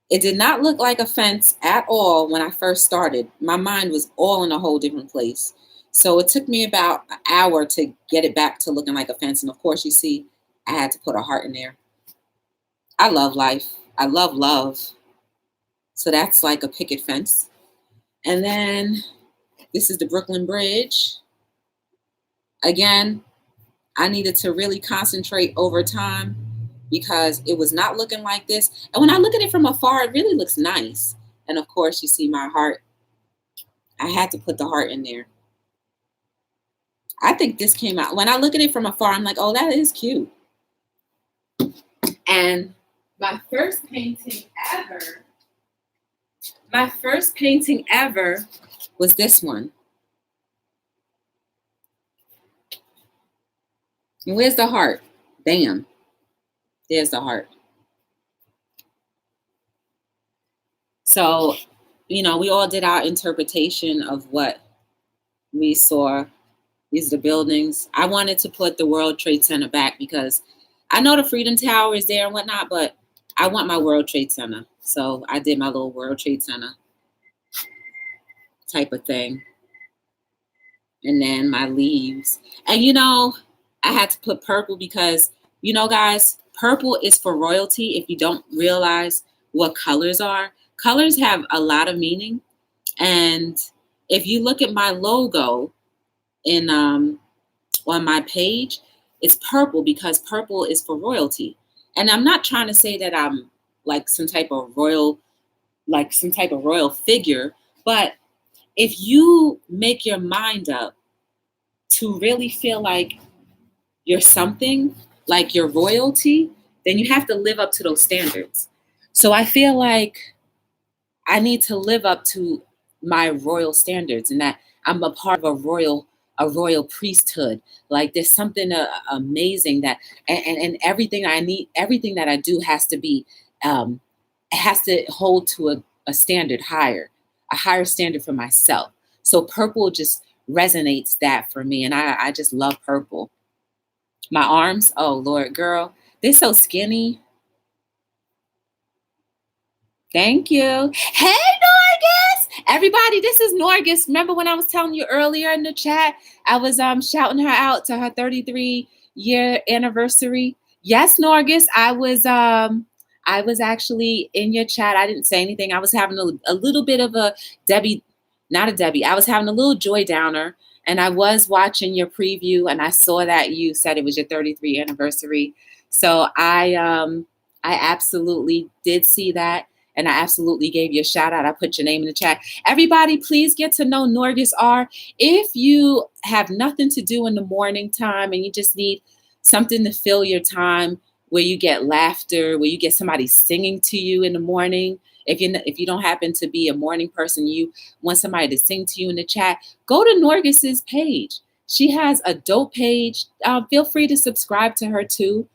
It did not look like a fence at all when I first started. My mind was all in a whole different place. So it took me about an hour to get it back to looking like a fence. And of course, you see, I had to put a heart in there. I love life. I love love. So that's like a picket fence. And then this is the Brooklyn Bridge. Again, I needed to really concentrate over time because it was not looking like this. And when I look at it from afar, it really looks nice. And of course, you see my heart. I had to put the heart in there. I think this came out. When I look at it from afar, I'm like, oh, that is cute. And my first painting ever was this one. And where's the heart? Bam. There's the heart. So, we all did our interpretation of what we saw These are the buildings. I wanted to put the World Trade Center back because I know the Freedom Tower is there and whatnot, but I want my World Trade Center. So I did my little World Trade Center type of thing. And then my leaves. And I had to put purple because, guys, purple is for royalty. If you don't realize what colors are, colors have a lot of meaning. And if you look at my logo in on my page, it's purple because purple is for royalty. And I'm not trying to say that I'm like some type of royal figure, but if you make your mind up to really feel like you're something, like you're royalty, then you have to live up to those standards. So I feel like I need to live up to my royal standards, and that I'm a part of a royal priesthood. Like there's something amazing that, and everything I need, everything that I do has to be, it has to hold to a standard higher, a higher standard for myself. So purple just resonates that for me, and I just love purple. My arms, oh Lord, girl, they're so skinny. Thank you. Hey, Norgus! Everybody, this is Norgus. Remember when I was telling you earlier in the chat, I was shouting her out to her 33-year anniversary. Yes, Norgus, I was actually in your chat. I didn't say anything. I was having a little bit of a Debbie, not a Debbie. I was having a little joy downer, and I was watching your preview, and I saw that you said it was your 33rd anniversary. So I absolutely did see that. And I absolutely gave you a shout out. I put your name in the chat. Everybody, please get to know Norgus R. If you have nothing to do in the morning time and you just need something to fill your time, where you get laughter, where you get somebody singing to you in the morning. If you don't happen to be a morning person, you want somebody to sing to you in the chat, go to Norgus's page. She has a dope page. Feel free to subscribe to her too.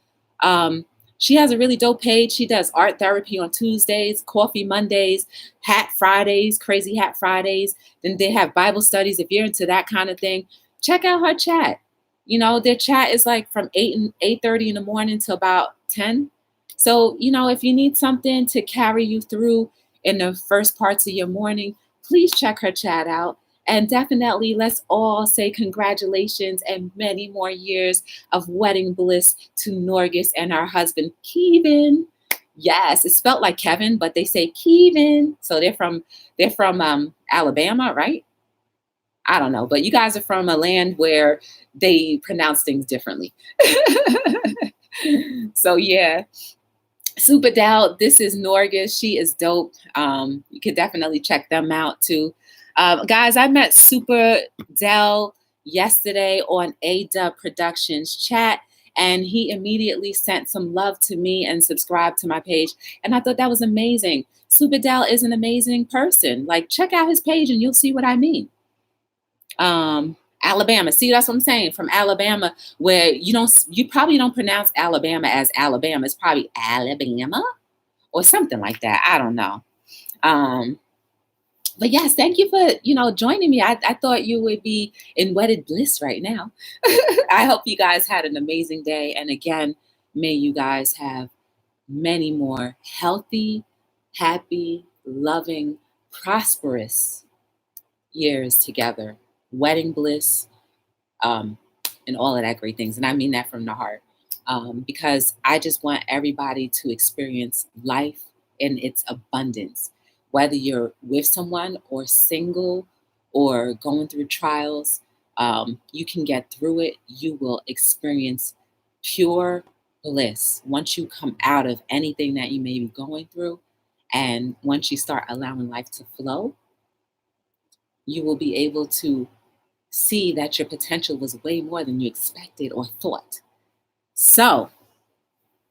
She has a really dope page. She does art therapy on Tuesdays, coffee Mondays, hat Fridays, crazy hat Fridays. Then they have Bible studies. If you're into that kind of thing, check out her chat. Their chat is like from 8:30 in the morning to about 10. So, if you need something to carry you through in the first parts of your morning, please check her chat out. And definitely let's all say congratulations and many more years of wedding bliss to Norgus and her husband, Kevin. Yes, it's spelled like Kevin, but they say Kevin. So they're from Alabama, right? I don't know, but you guys are from a land where they pronounce things differently. So yeah. Super Dell, this is Norgus. She is dope. You could definitely check them out too. Guys, I met Super Dell yesterday on A-Dub Productions chat, and he immediately sent some love to me and subscribed to my page. And I thought that was amazing. Super Dell is an amazing person. Like, check out his page and you'll see what I mean. Alabama. See, that's what I'm saying. From Alabama, where you probably don't pronounce Alabama as Alabama. It's probably Alabama or something like that. I don't know. But yes, thank you for, joining me. I thought you would be in wedded bliss right now. I hope you guys had an amazing day. And again, may you guys have many more healthy, happy, loving, prosperous years together. Wedding bliss, and all of that great things. And I mean that from the heart, because I just want everybody to experience life in its abundance. Whether you're with someone or single or going through trials, you can get through it. You will experience pure bliss once you come out of anything that you may be going through. And once you start allowing life to flow, you will be able to see that your potential was way more than you expected or thought. So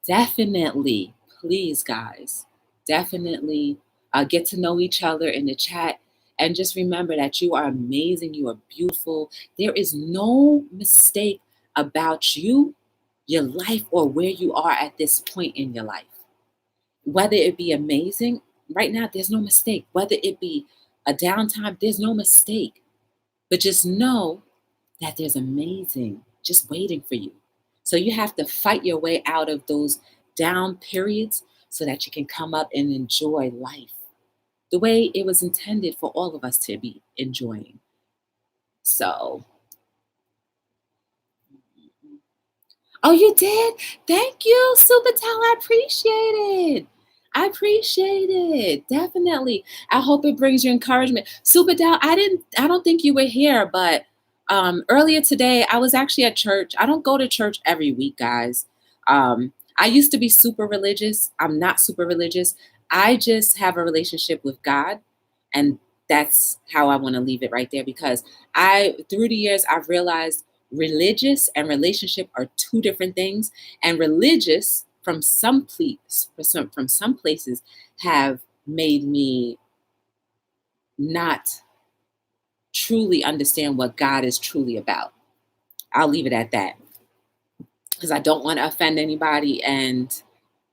definitely, please, guys, definitely get to know each other in the chat. And just remember that you are amazing. You are beautiful. There is no mistake about you, your life, or where you are at this point in your life. Whether it be amazing, right now, there's no mistake. Whether it be a downtime, there's no mistake. But just know that there's amazing just waiting for you. So you have to fight your way out of those down periods so that you can come up and enjoy life the way it was intended for all of us to be enjoying. So, oh, you did? Thank you, Supatel. I appreciate it. I appreciate it. Definitely. I hope it brings you encouragement. Supatel, I don't think you were here, but earlier today I was actually at church. I don't go to church every week, guys. I used to be super religious. I'm not super religious. I just have a relationship with God, and that's how I want to leave it right there, because I through the years I've realized religious and relationship are two different things, and religious from some places have made me not truly understand what God is truly about. I'll leave it at that, because I don't want to offend anybody, and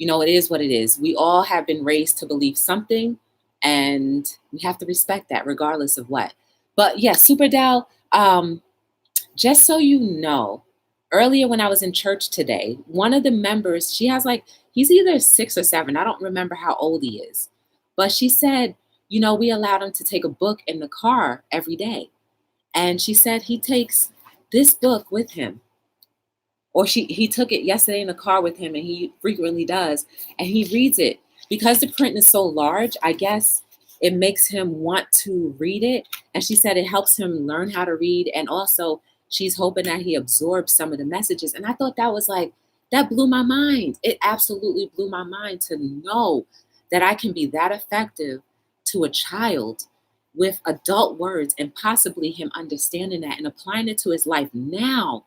it is what it is. We all have been raised to believe something, and we have to respect that regardless of what. But yeah, Super Dell, just so you know, earlier when I was in church today, one of the members, she has he's either 6 or 7. I don't remember how old he is. But she said, we allowed him to take a book in the car every day. And she said he takes this book with him. Or he took it yesterday in the car with him, and he frequently does. And he reads it. Because the print is so large, I guess it makes him want to read it. And she said it helps him learn how to read. And also, she's hoping that he absorbs some of the messages. And I thought that blew my mind. It absolutely blew my mind to know that I can be that effective to a child with adult words, and possibly him understanding that and applying it to his life now,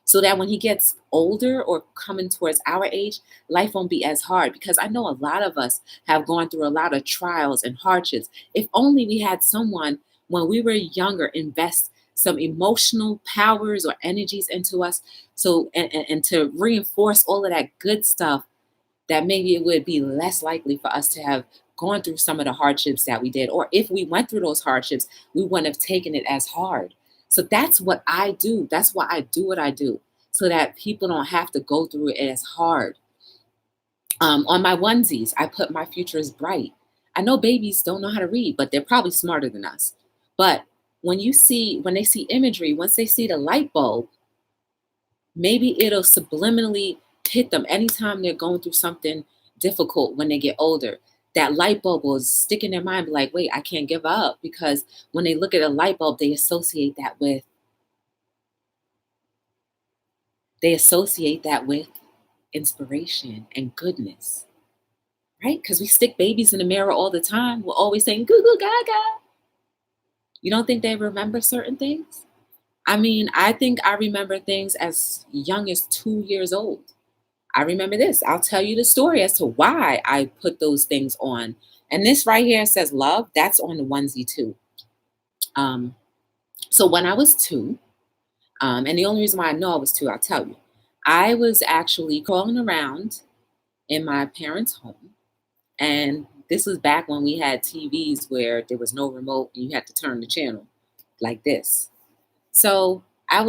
so that when he gets older or coming towards our age, life won't be as hard. Because I know a lot of us have gone through a lot of trials and hardships. If only we had someone when we were younger invest some emotional powers or energies into us, so and to reinforce all of that good stuff, that maybe it would be less likely for us to have gone through some of the hardships that we did. Or if we went through those hardships, we wouldn't have taken it as hard. So that's what I do. That's why I do what I do, so that people don't have to go through it as hard. On my onesies, I put "My future is bright." I know babies don't know how to read, but they're probably smarter than us. But when they see imagery, once they see the light bulb, maybe it'll subliminally hit them anytime they're going through something difficult when they get older. That light bulb will stick in their mind, be like, wait, I can't give up. Because when they look at a light bulb, they associate that with inspiration and goodness, right? Because we stick babies in the mirror all the time. We're always saying, goo goo gaga. You don't think they remember certain things? I mean, I think I remember things as young as 2 years old. I remember this. I'll tell you the story as to why I put those things on. And this right here says love. That's on the onesie too. So when I was 2, and the only reason why I know I was 2, I'll tell you. I was actually crawling around in my parents' home. And this was back when we had TVs where there was no remote and you had to turn the channel like this. So I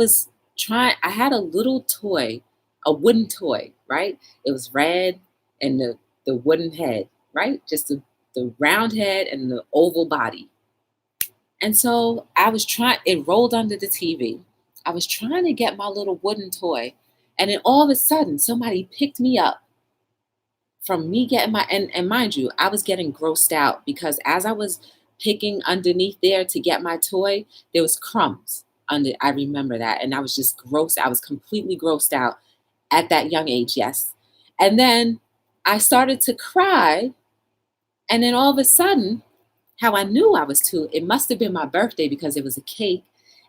had a little toy, a wooden toy, right? It was red, and the wooden head, right? Just the round head and the oval body. And so it rolled under the TV. I was trying to get my little wooden toy. And then all of a sudden, somebody picked me up from me getting and mind you, I was getting grossed out, because as I was picking underneath there to get my toy, there was crumbs under. I remember that. And I was just grossed. I was completely grossed out at that young age. Yes. And then I started to cry. And then all of a sudden, how I knew I was 2, it must have been my birthday, because it was a cake.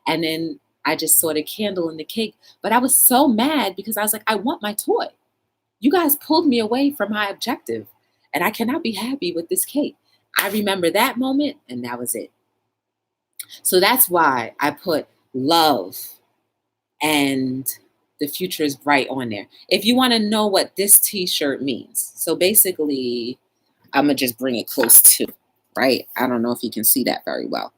And then I just saw the candle in the cake. But I was so mad, because I was like, I want my toy. You guys pulled me away from my objective, and I cannot be happy with this cake. I remember that moment, and that was it. So that's why I put love and the future is bright on there. If you want to know what this t-shirt means. So basically, I'm going to just bring it close to, right? I don't know if you can see that very well.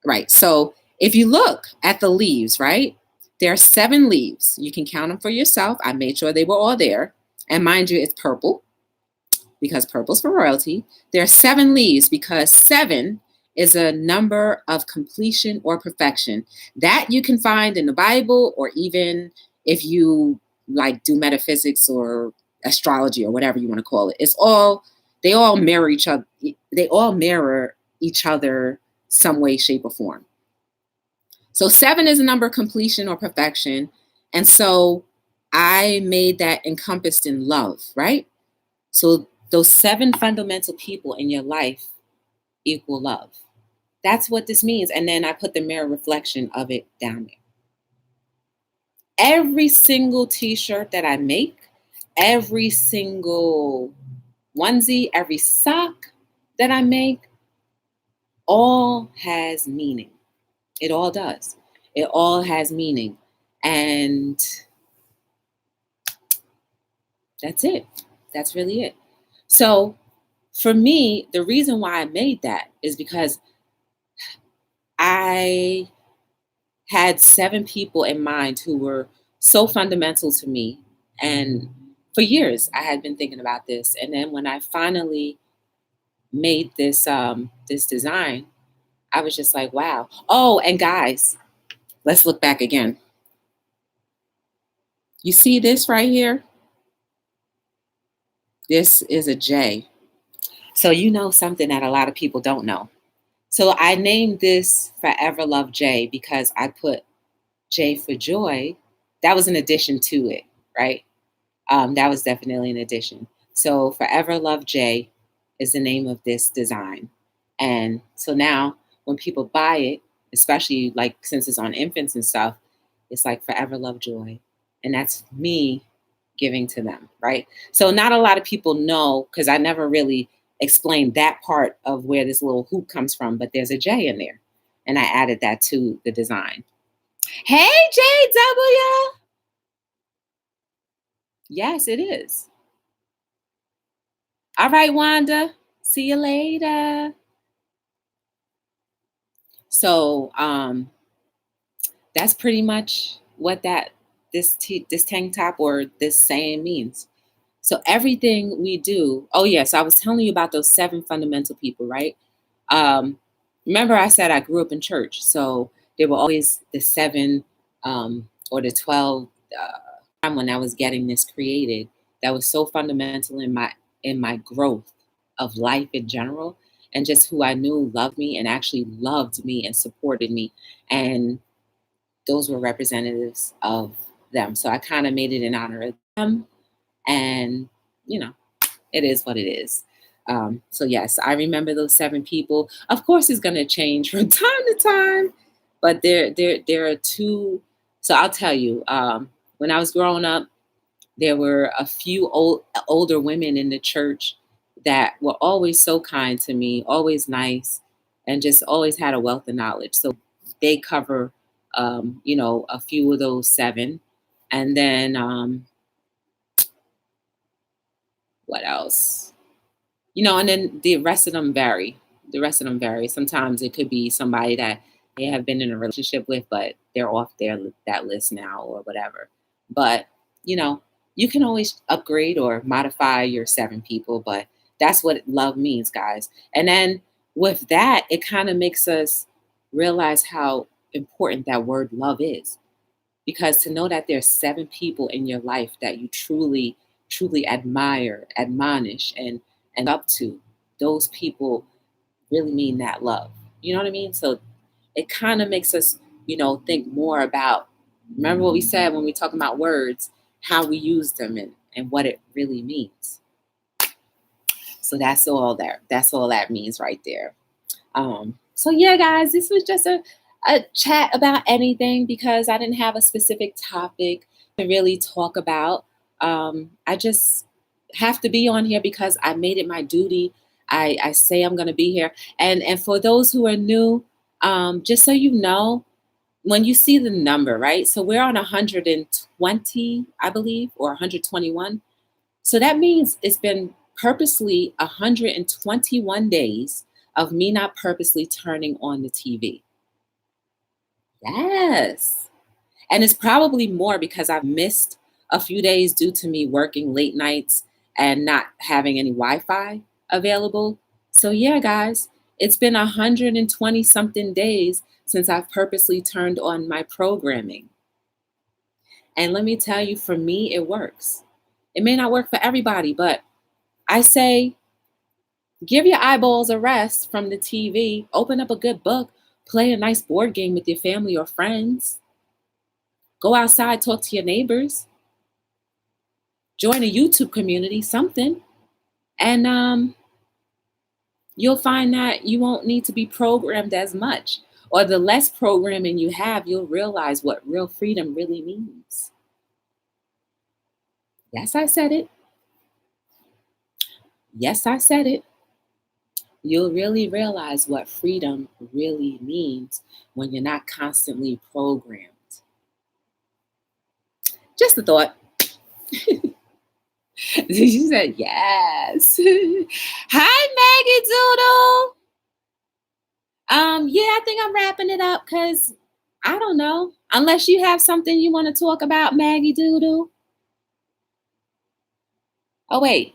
Right. So If you look at the leaves, right? There are 7 leaves. You can count them for yourself. I made sure they were all there. And mind you, it's purple because purple's for royalty. There are 7 leaves because 7 is a number of completion or perfection. That you can find in the Bible, or even if you like do metaphysics or astrology or whatever you want to call it. They all mirror each other. They all mirror each other some way, shape, or form. So 7 is a number of completion or perfection. And so I made that encompassed in love, right? So those 7 fundamental people in your life equal love. That's what this means. And then I put the mirror reflection of it down there. Every single t-shirt that I make, every single onesie, every sock that I make, all has meaning. It all does. It all has meaning. And that's it. That's really it. So for me, the reason why I made that is because I had 7 people in mind who were so fundamental to me. And for years, I had been thinking about this. And then when I finally made this design, I was just like, wow. Oh, and guys, let's look back again. You see this right here? This is a J. So you know something that a lot of people don't know. So I named this Forever Love J because I put J for joy. That was an addition to it, right? That was definitely an addition. So Forever Love J is the name of this design. And so now when people buy it, especially like since it's on infants and stuff, it's like Forever Love Joy. And that's me giving to them, right? So not a lot of people know, because I never really explained that part of where this little hoop comes from, but there's a J in there. And I added that to the design. Hey, JW. Yes, it is. All right, Wanda. See you later. So that's pretty much what this tank top or this saying means. So everything we do. Oh yes, I was telling you about those 7 fundamental people, right? Um, Remember I said I grew up in church, so there were always the 7 or the 12 time when I was getting this created that was so fundamental in my growth of life in general, and just who I knew loved me and actually loved me and supported me. And those were representatives of them. So I kind of made it in honor of them. And, you know, it is what it is. So yes, I remember those 7 people. Of course, it's going to change from time to time, but there are 2. So I'll tell you, when I was growing up, there were a few older women in the church that were always so kind to me, always nice, and just always had a wealth of knowledge. So they cover, a few of those 7, and then what else? And then the rest of them vary. The rest of them vary. Sometimes it could be somebody that they have been in a relationship with, but they're off that list now or whatever. But you know, you can always upgrade or modify your 7 people, but that's what love means, guys. And then with that, it kind of makes us realize how important that word love is. Because to know that there's 7 people in your life that you truly, truly admire, admonish, and up to, those people really mean that love. You know what I mean? So it kind of makes us, think more about, remember what we said when we talk about words, how we use them and what it really means. So that's all that means right there. So yeah, guys, this was just a chat about anything because I didn't have a specific topic to really talk about. I just have to be on here because I made it my duty. I say I'm going to be here. And for those who are new, just so you know, when you see the number, right? So we're on 120, I believe, or 121. So that means it's been purposely 121 days of me not purposely turning on the TV. Yes. And it's probably more because I've missed a few days due to me working late nights and not having any Wi-Fi available. So yeah, guys, it's been 120 something days since I've purposely turned on my programming. And let me tell you, for me, it works. It may not work for everybody, but I say give your eyeballs a rest from the TV, open up a good book, play a nice board game with your family or friends, go outside, talk to your neighbors, join a YouTube community, something, and you'll find that you won't need to be programmed as much. Or the less programming you have, you'll realize what real freedom really means. Yes, I said it. Yes, I said it. You'll really realize what freedom really means when you're not constantly programmed. Just a thought. She said, yes. Hi, Maggie Doodle. Yeah, I think I'm wrapping it up because I don't know. Unless you have something you want to talk about, Maggie Doodle. Oh, wait.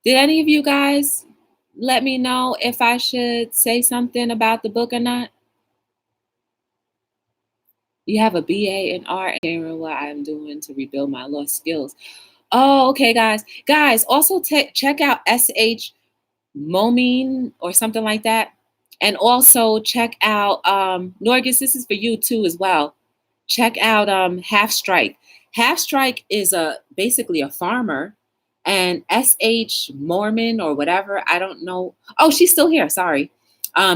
Did any of you guys let me know if I should say something about the book or not? You have a BA in art and sharing what I'm doing to rebuild my lost skills. Oh, okay, guys. Guys, also check out SH Momine or something like that. And also check out Norgis, this is for you too as well. Check out Half Strike. Half Strike is basically a farmer, and SH Mormon or whatever, I don't know. Oh, she's still here. Sorry.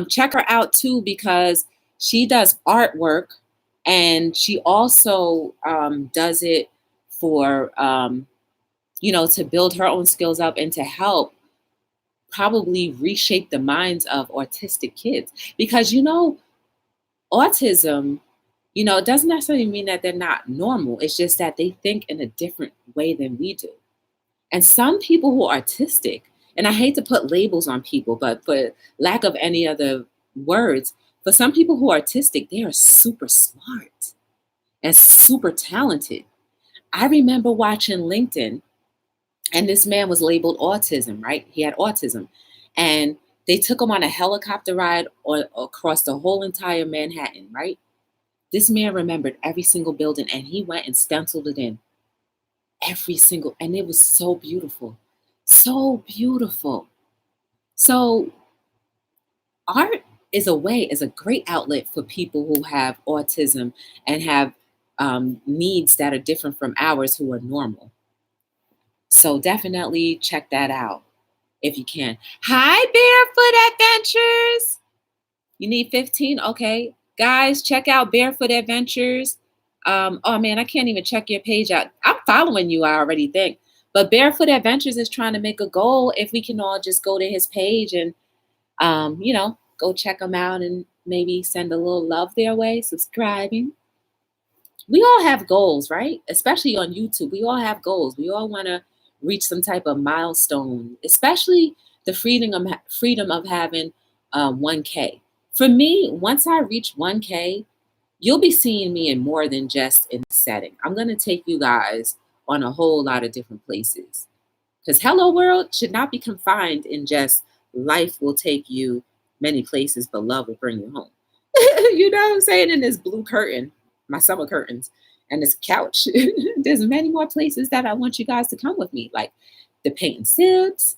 Check her out too because she does artwork, and she also does it for to build her own skills up and to help probably reshape the minds of autistic kids because autism, it doesn't necessarily mean that they're not normal. It's just that they think in a different way than we do. And some people who are artistic, and I hate to put labels on people, but for lack of any other words, for some people who are artistic, they are super smart and super talented. I remember watching LinkedIn, and this man was labeled autism, right? He had autism. And they took him on a helicopter ride across the whole entire Manhattan, right? This man remembered every single building, and he went and stenciled it in. And it was so beautiful. So beautiful. So art is a great outlet for people who have autism and have needs that are different from ours who are normal. So definitely check that out if you can. Hi, Barefoot Adventures. You need 15? Okay. Guys, check out Barefoot Adventures. Oh man, I can't even check your page out. I'm following you, I already think. But Barefoot Adventures is trying to make a goal if we can all just go to his page and go check him out and maybe send a little love their way, subscribing. We all have goals, right? Especially on YouTube. We all have goals. We all want to reach some type of milestone, especially the freedom of having 1K. For me, once I reach 1K, you'll be seeing me in more than just in a setting. I'm going to take you guys on a whole lot of different places. Because Hello World should not be confined in just life will take you many places, but love will bring you home. You know what I'm saying? In this blue curtain, my summer curtains, and this couch, there's many more places that I want you guys to come with me, like the paint and sips.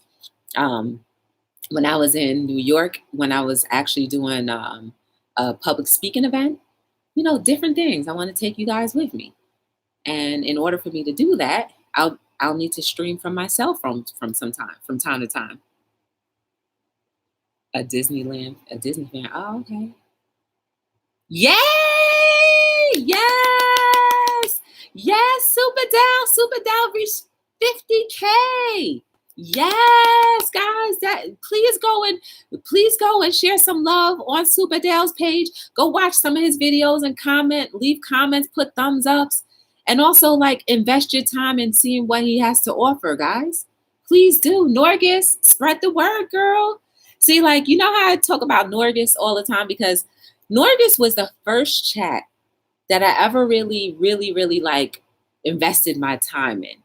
When I was in New York, when I was actually doing a public speaking event, different things. I want to take you guys with me. And in order for me to do that, I'll need to stream from my cell phone from time to time. A Disney fan. Oh, okay. Yay! Yes! Yes, Super Down reached 50K. Yes, guys, please go and share some love on Super Dale's page. Go watch some of his videos and leave comments, put thumbs ups, and also invest your time in seeing what he has to offer, guys. Please do. Norgis, spread the word, girl. See, you know how I talk about Norgis all the time because Norgus was the first chat that I ever really, really, really like invested my time in.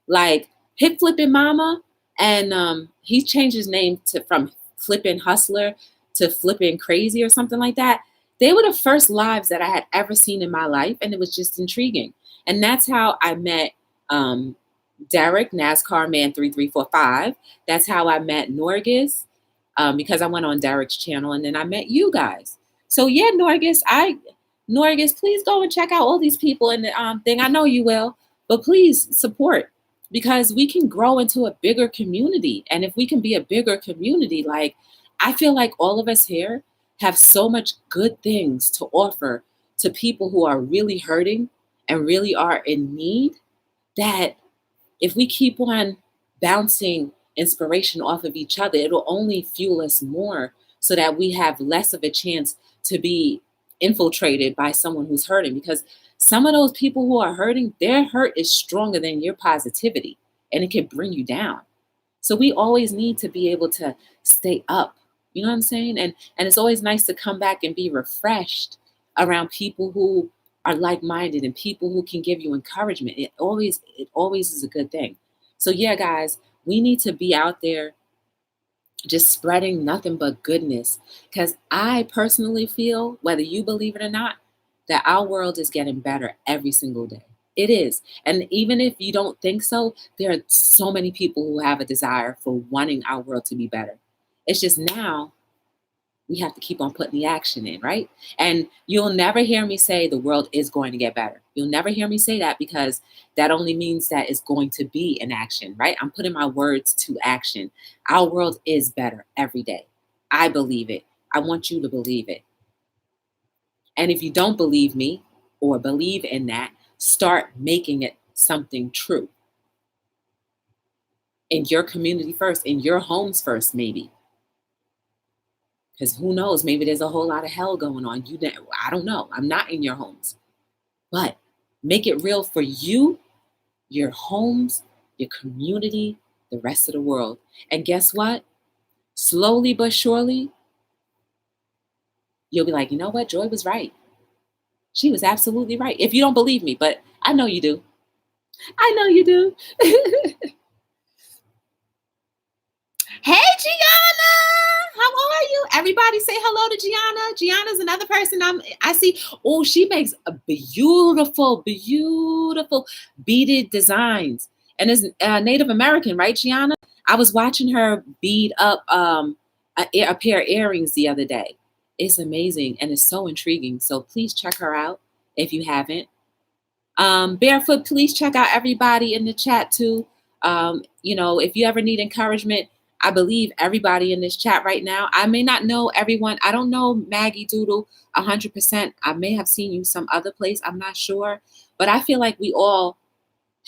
Like Hip Flippin' Mama, and he changed his name to from Flippin' Hustler to Flippin' Crazy or something like that. They were the first lives that I had ever seen in my life, and it was just intriguing. And that's how I met um, Derek, NASCAR Man 3345. That's how I met Norgus, because I went on Derek's channel, and then I met you guys. So yeah, Norgus, please go and check out all these people in the thing. I know you will, but please support, because we can grow into a bigger community. And if we can be a bigger community, like I feel like all of us here have so much good things to offer to people who are really hurting and really are in need, that if we keep on bouncing inspiration off of each other, it'll only fuel us more so that we have less of a chance to be infiltrated by someone who's hurting. Because some of those people who are hurting, their hurt is stronger than your positivity, and it can bring you down. So we always need to be able to stay up. You know what I'm saying? And it's always nice to come back and be refreshed around people who are like-minded and people who can give you encouragement. It always is a good thing. So yeah, guys, we need to be out there just spreading nothing but goodness, because I personally feel, whether you believe it or not, that our world is getting better every single day. It is. And even if you don't think so, there are so many people who have a desire for wanting our world to be better. It's just now we have to keep on putting the action in, right? And you'll never hear me say the world is going to get better. You'll never hear me say that, because that only means that it's going to be in action, right? I'm putting my words to action. Our world is better every day. I believe it. I want you to believe it. And if you don't believe me or believe in that, start making it something true in your community first, in your homes first, maybe. Because who knows? Maybe there's a whole lot of hell going on. I don't know. I'm not in your homes. But make it real for you, your homes, your community, the rest of the world. And guess what? Slowly but surely, you'll be like, you know what? Joy was right. She was absolutely right. If you don't believe me, but I know you do. I know you do. Hey, Gianna, how are you? Everybody say hello to Gianna. Gianna's another person I see. Oh, she makes a beautiful, beautiful beaded designs, and is Native American, right, Gianna? I was watching her bead up a pair of earrings the other day. It's amazing and it's so intriguing. So please check her out if you haven't. Barefoot, please check out everybody in the chat too. If you ever need encouragement, I believe everybody in this chat right now. I may not know everyone. I don't know Maggie Doodle 100%. I may have seen you some other place. I'm not sure. But I feel like we all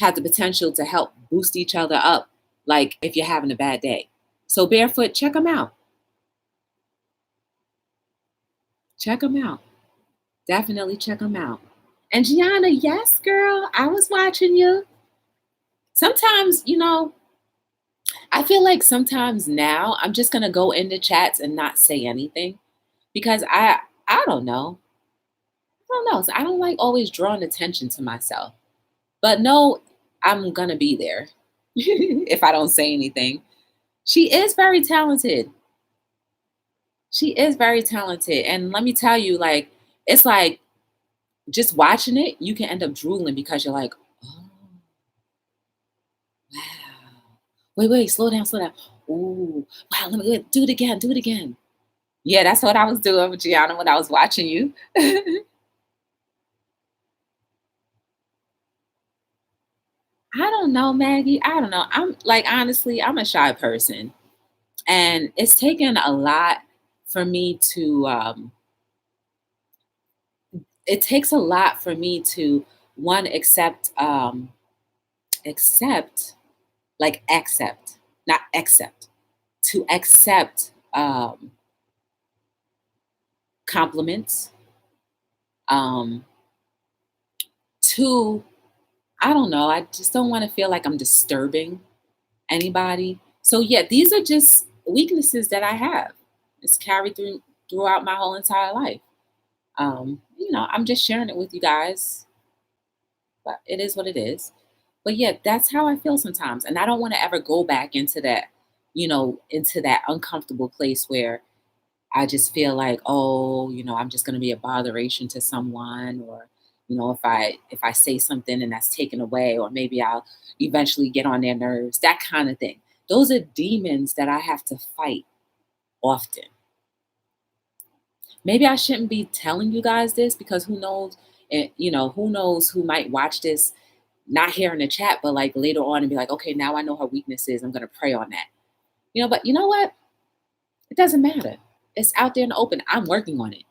have the potential to help boost each other up, like if you're having a bad day. So Barefoot, check them out. Check them out. Definitely check them out. And Gianna, yes, girl, I was watching you. Sometimes, I feel like sometimes now I'm just gonna go into chats and not say anything, because I don't know. I don't know. So I don't like always drawing attention to myself. But no, I'm gonna be there if I don't say anything. She is very talented. She is very talented. And let me tell you, like, it's like just watching it, you can end up drooling, because you're like, oh, wow. Wait, slow down, slow down. Oh, wow, let me do it again, do it again. Yeah, that's what I was doing with Gianna when I was watching you. I don't know, Maggie. I don't know. I'm like, honestly, I'm a shy person. And it's taken a lot for me to, it takes a lot for me to, one, accept, like accept, not accept, to accept compliments. Um, Two, I don't know. I just don't want to feel like I'm disturbing anybody. So yeah, these are just weaknesses that I have. It's carried throughout my whole entire life. I'm just sharing it with you guys, but it is what it is. But yeah, that's how I feel sometimes. And I don't want to ever go back into that uncomfortable place where I just feel like, oh, I'm just going to be a botheration to someone, or if I say something and that's taken away, or maybe I'll eventually get on their nerves, that kind of thing. Those are demons that I have to fight often. Maybe I shouldn't be telling you guys this, because who knows, and who knows who might watch this, not here in the chat, but like later on and be like, okay, now I know her weaknesses. I'm going to pray on that. But you know what? It doesn't matter. It's out there in the open. I'm working on it.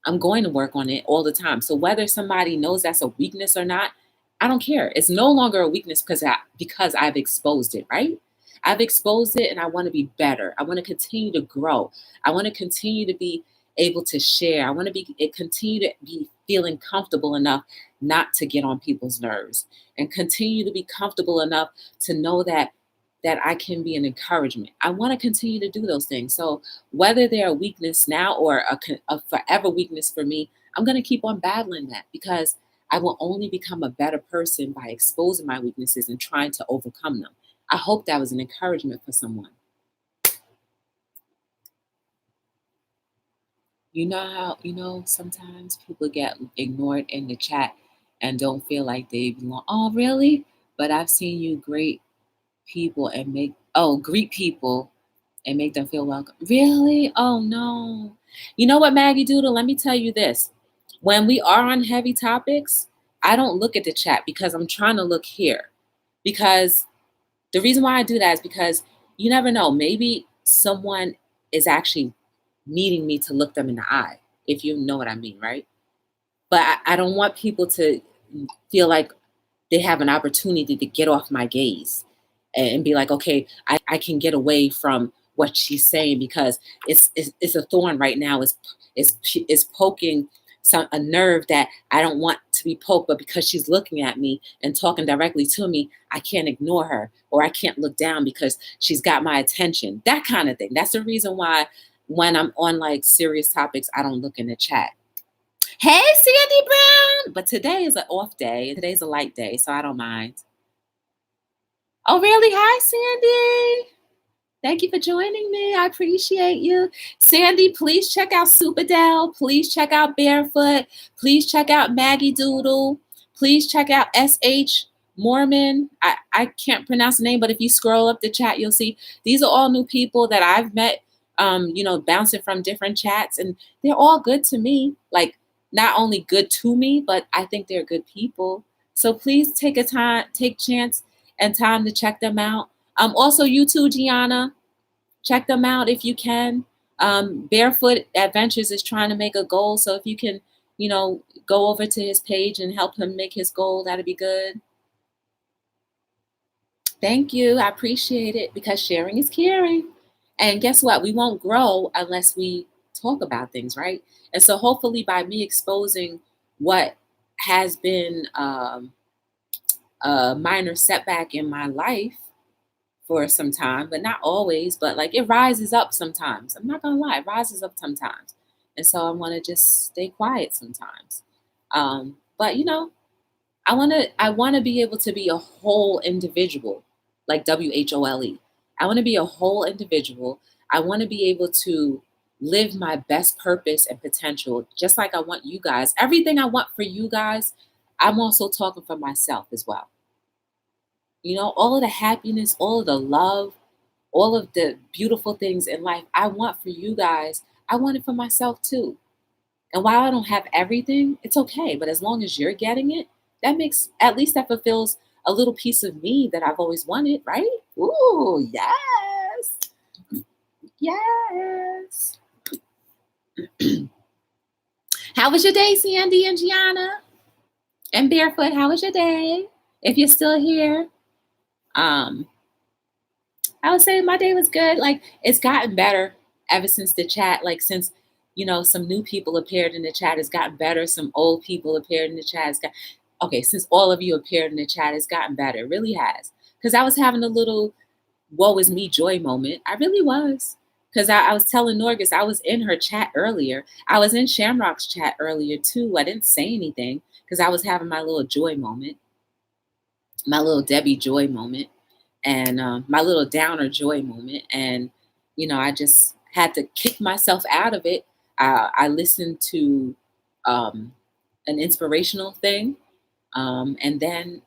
I'm going to work on it all the time. So whether somebody knows that's a weakness or not, I don't care. It's no longer a weakness because I've exposed it, right? I've exposed it, and I want to be better. I want to continue to grow. I want to continue to be able to share. I want to continue to be feeling comfortable enough not to get on people's nerves, and continue to be comfortable enough to know that I can be an encouragement. I want to continue to do those things. So whether they're a weakness now or a forever weakness for me, I'm going to keep on battling that, because I will only become a better person by exposing my weaknesses and trying to overcome them. I hope that was an encouragement for someone. You know how, sometimes people get ignored in the chat and don't feel like they belong. Oh, really? But I've seen you greet people and make them feel welcome. Really? Oh no. You know what, Maggie Doodle? Let me tell you this. When we are on heavy topics, I don't look at the chat, because I'm trying to look here. Because the reason why I do that is because you never know. Maybe someone is actually needing me to look them in the eye, if you know what I mean, right? But I don't want people to feel like they have an opportunity to get off my gaze and be like, okay, I can get away from what she's saying, because it's a thorn right now. It's poking a nerve that I don't want to be poked, but because she's looking at me and talking directly to me, I can't ignore her, or I can't look down because she's got my attention. That kind of thing. That's the reason why when I'm on like serious topics, I don't look in the chat. Hey, Sandy Brown! But today is an off day. Today's a light day, so I don't mind. Oh, really? Hi, Sandy. Thank you for joining me. I appreciate you. Sandy, please check out Superdell. Please check out Barefoot. Please check out Maggie Doodle. Please check out SH Mormon. I can't pronounce the name, but if you scroll up the chat, you'll see these are all new people that I've met, bouncing from different chats, and they're all good to me. Like, not only good to me, but I think they're good people. So please take chance and time to check them out. Also, you too, Gianna. Check them out if you can. Barefoot Adventures is trying to make a goal. So if you can, go over to his page and help him make his goal, that'd be good. Thank you. I appreciate it, because sharing is caring. And guess what? We won't grow unless we talk about things, right? And so hopefully by me exposing what has been a minor setback in my life for some time, but not always, but like it rises up sometimes. I'm not gonna lie, it rises up sometimes. And so I want to just stay quiet sometimes. But I want to be able to be a whole individual, like WHOLE. I want to be a whole individual. I want to be able to live my best purpose and potential, just like I want you guys. Everything I want for you guys, I'm also talking for myself as well. All of the happiness, all of the love, all of the beautiful things in life I want for you guys, I want it for myself too. And while I don't have everything, it's okay. But as long as you're getting it, that fulfills a little piece of me that I've always wanted, right? Ooh, yes. Yes. How was your day, Sandy and Gianna? And Barefoot, how was your day? If you're still here. I would say my day was good. Like, it's gotten better ever since the chat. Like, since some new people appeared in the chat, it's gotten better. Some old people appeared in the chat. Since all of you appeared in the chat, it's gotten better. It really has. Because I was having a little woe is me joy moment. I really was. Because I was telling Norgus, I was in her chat earlier. I was in Shamrock's chat earlier too. I didn't say anything because I was having my little joy moment, my little Debbie joy moment, and my little downer joy moment. And, I just had to kick myself out of it. I listened to um, an inspirational thing. And then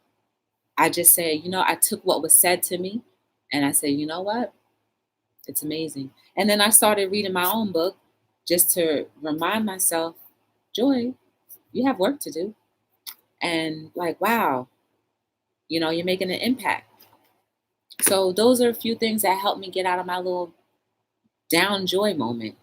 I just say, I took what was said to me and I say, you know what? It's amazing. And then I started reading my own book just to remind myself, Joy, you have work to do. And like, wow, you're making an impact. So those are a few things that helped me get out of my little down joy moment.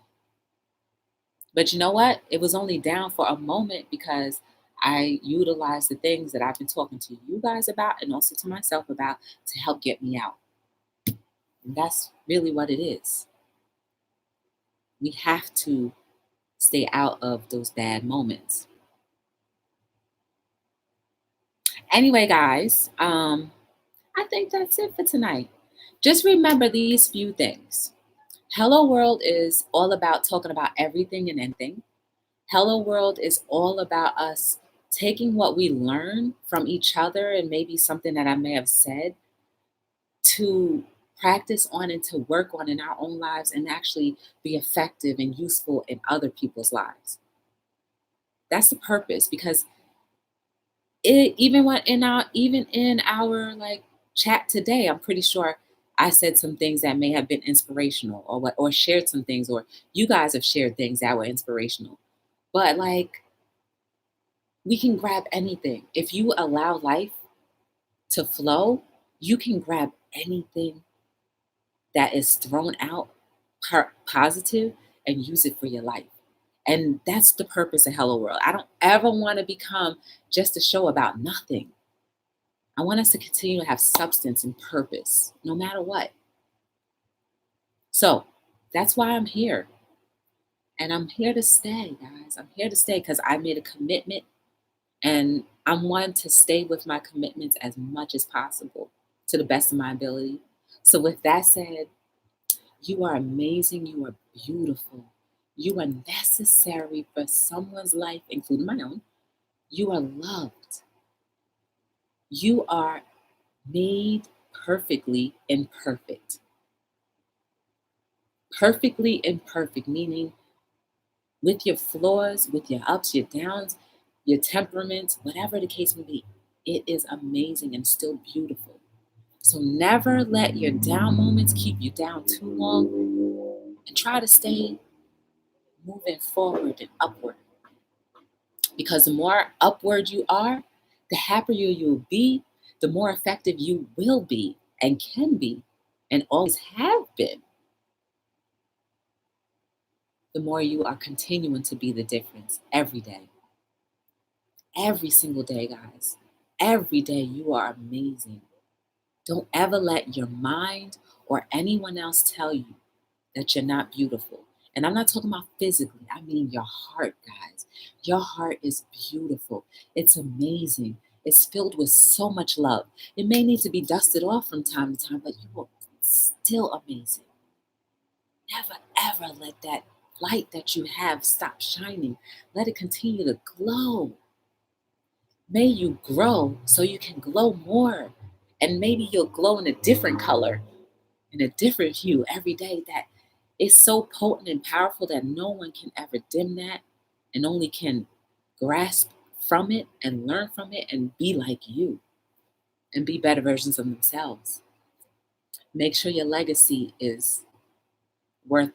But you know what? It was only down for a moment because I utilized the things that I've been talking to you guys about and also to myself about to help get me out. And that's really what it is. We have to stay out of those bad moments. Anyway, guys, I think that's it for tonight. Just remember these few things. Hello World is all about talking about everything and anything. Hello World is all about us taking what we learn from each other and maybe something that I may have said to practice on and to work on in our own lives and actually be effective and useful in other people's lives. That's the purpose, because even in our like chat today, I'm pretty sure I said some things that may have been inspirational or shared some things, or you guys have shared things that were inspirational. But like, we can grab anything. If you allow life to flow, you can grab anything that is thrown out positive and use it for your life. And that's the purpose of Hello World. I don't ever want to become just a show about nothing. I want us to continue to have substance and purpose, no matter what. So that's why I'm here. And I'm here to stay, guys. I'm here to stay because I made a commitment, and I'm wanting to stay with my commitments as much as possible to the best of my ability. So, with that said, you are amazing. You are beautiful. You are necessary for someone's life, including my own. You are loved. You are made perfectly imperfect. Perfectly imperfect, meaning with your flaws, with your ups, your downs, your temperaments, whatever the case may be, it is amazing and still beautiful. So never let your down moments keep you down too long, and try to stay moving forward and upward. Because the more upward you are, the happier you'll be, the more effective you will be and can be and always have been. The more you are continuing to be the difference every day. Every single day, guys. Every day you are amazing. Don't ever let your mind or anyone else tell you that you're not beautiful. And I'm not talking about physically, I mean your heart, guys. Your heart is beautiful. It's amazing. It's filled with so much love. It may need to be dusted off from time to time, but you are still amazing. Never, ever let that light that you have stop shining. Let it continue to glow. May you grow so you can glow more. And maybe you'll glow in a different color, in a different hue every day that is so potent and powerful that no one can ever dim that and only can grasp from it and learn from it and be like you and be better versions of themselves. Make sure your legacy is worth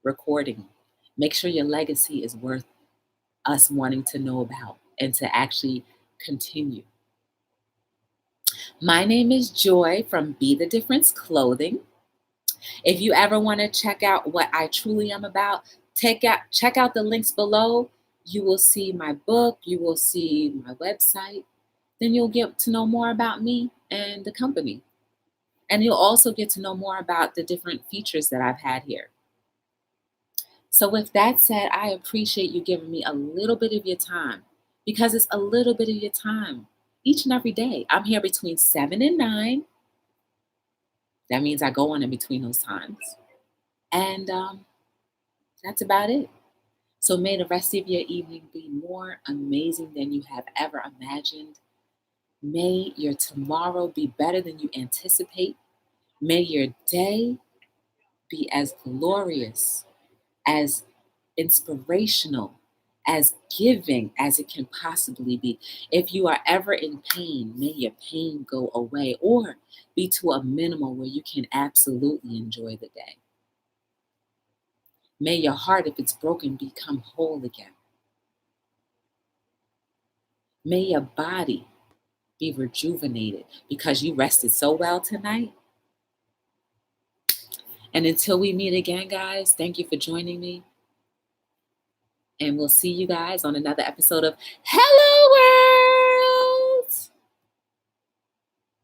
recording. Make sure your legacy is worth us wanting to know about and to actually continue. My name is Joy from Be the Difference Clothing. If you ever want to check out what I truly am about, check out the links below. You will see my book, you will see my website. Then you'll get to know more about me and the company. And you'll also get to know more about the different features that I've had here. So with that said, I appreciate you giving me a little bit of your time, because it's a little bit of your time each and every day. I'm here between 7 and 9. That means I go on in between those times. And that's about it. So may the rest of your evening be more amazing than you have ever imagined. May your tomorrow be better than you anticipate. May your day be as glorious, as inspirational, as giving as it can possibly be. If you are ever in pain, may your pain go away or be to a minimal where you can absolutely enjoy the day. May your heart, if it's broken, become whole again. May your body be rejuvenated because you rested so well tonight. And until we meet again, guys, thank you for joining me. And we'll see you guys on another episode of Hello World.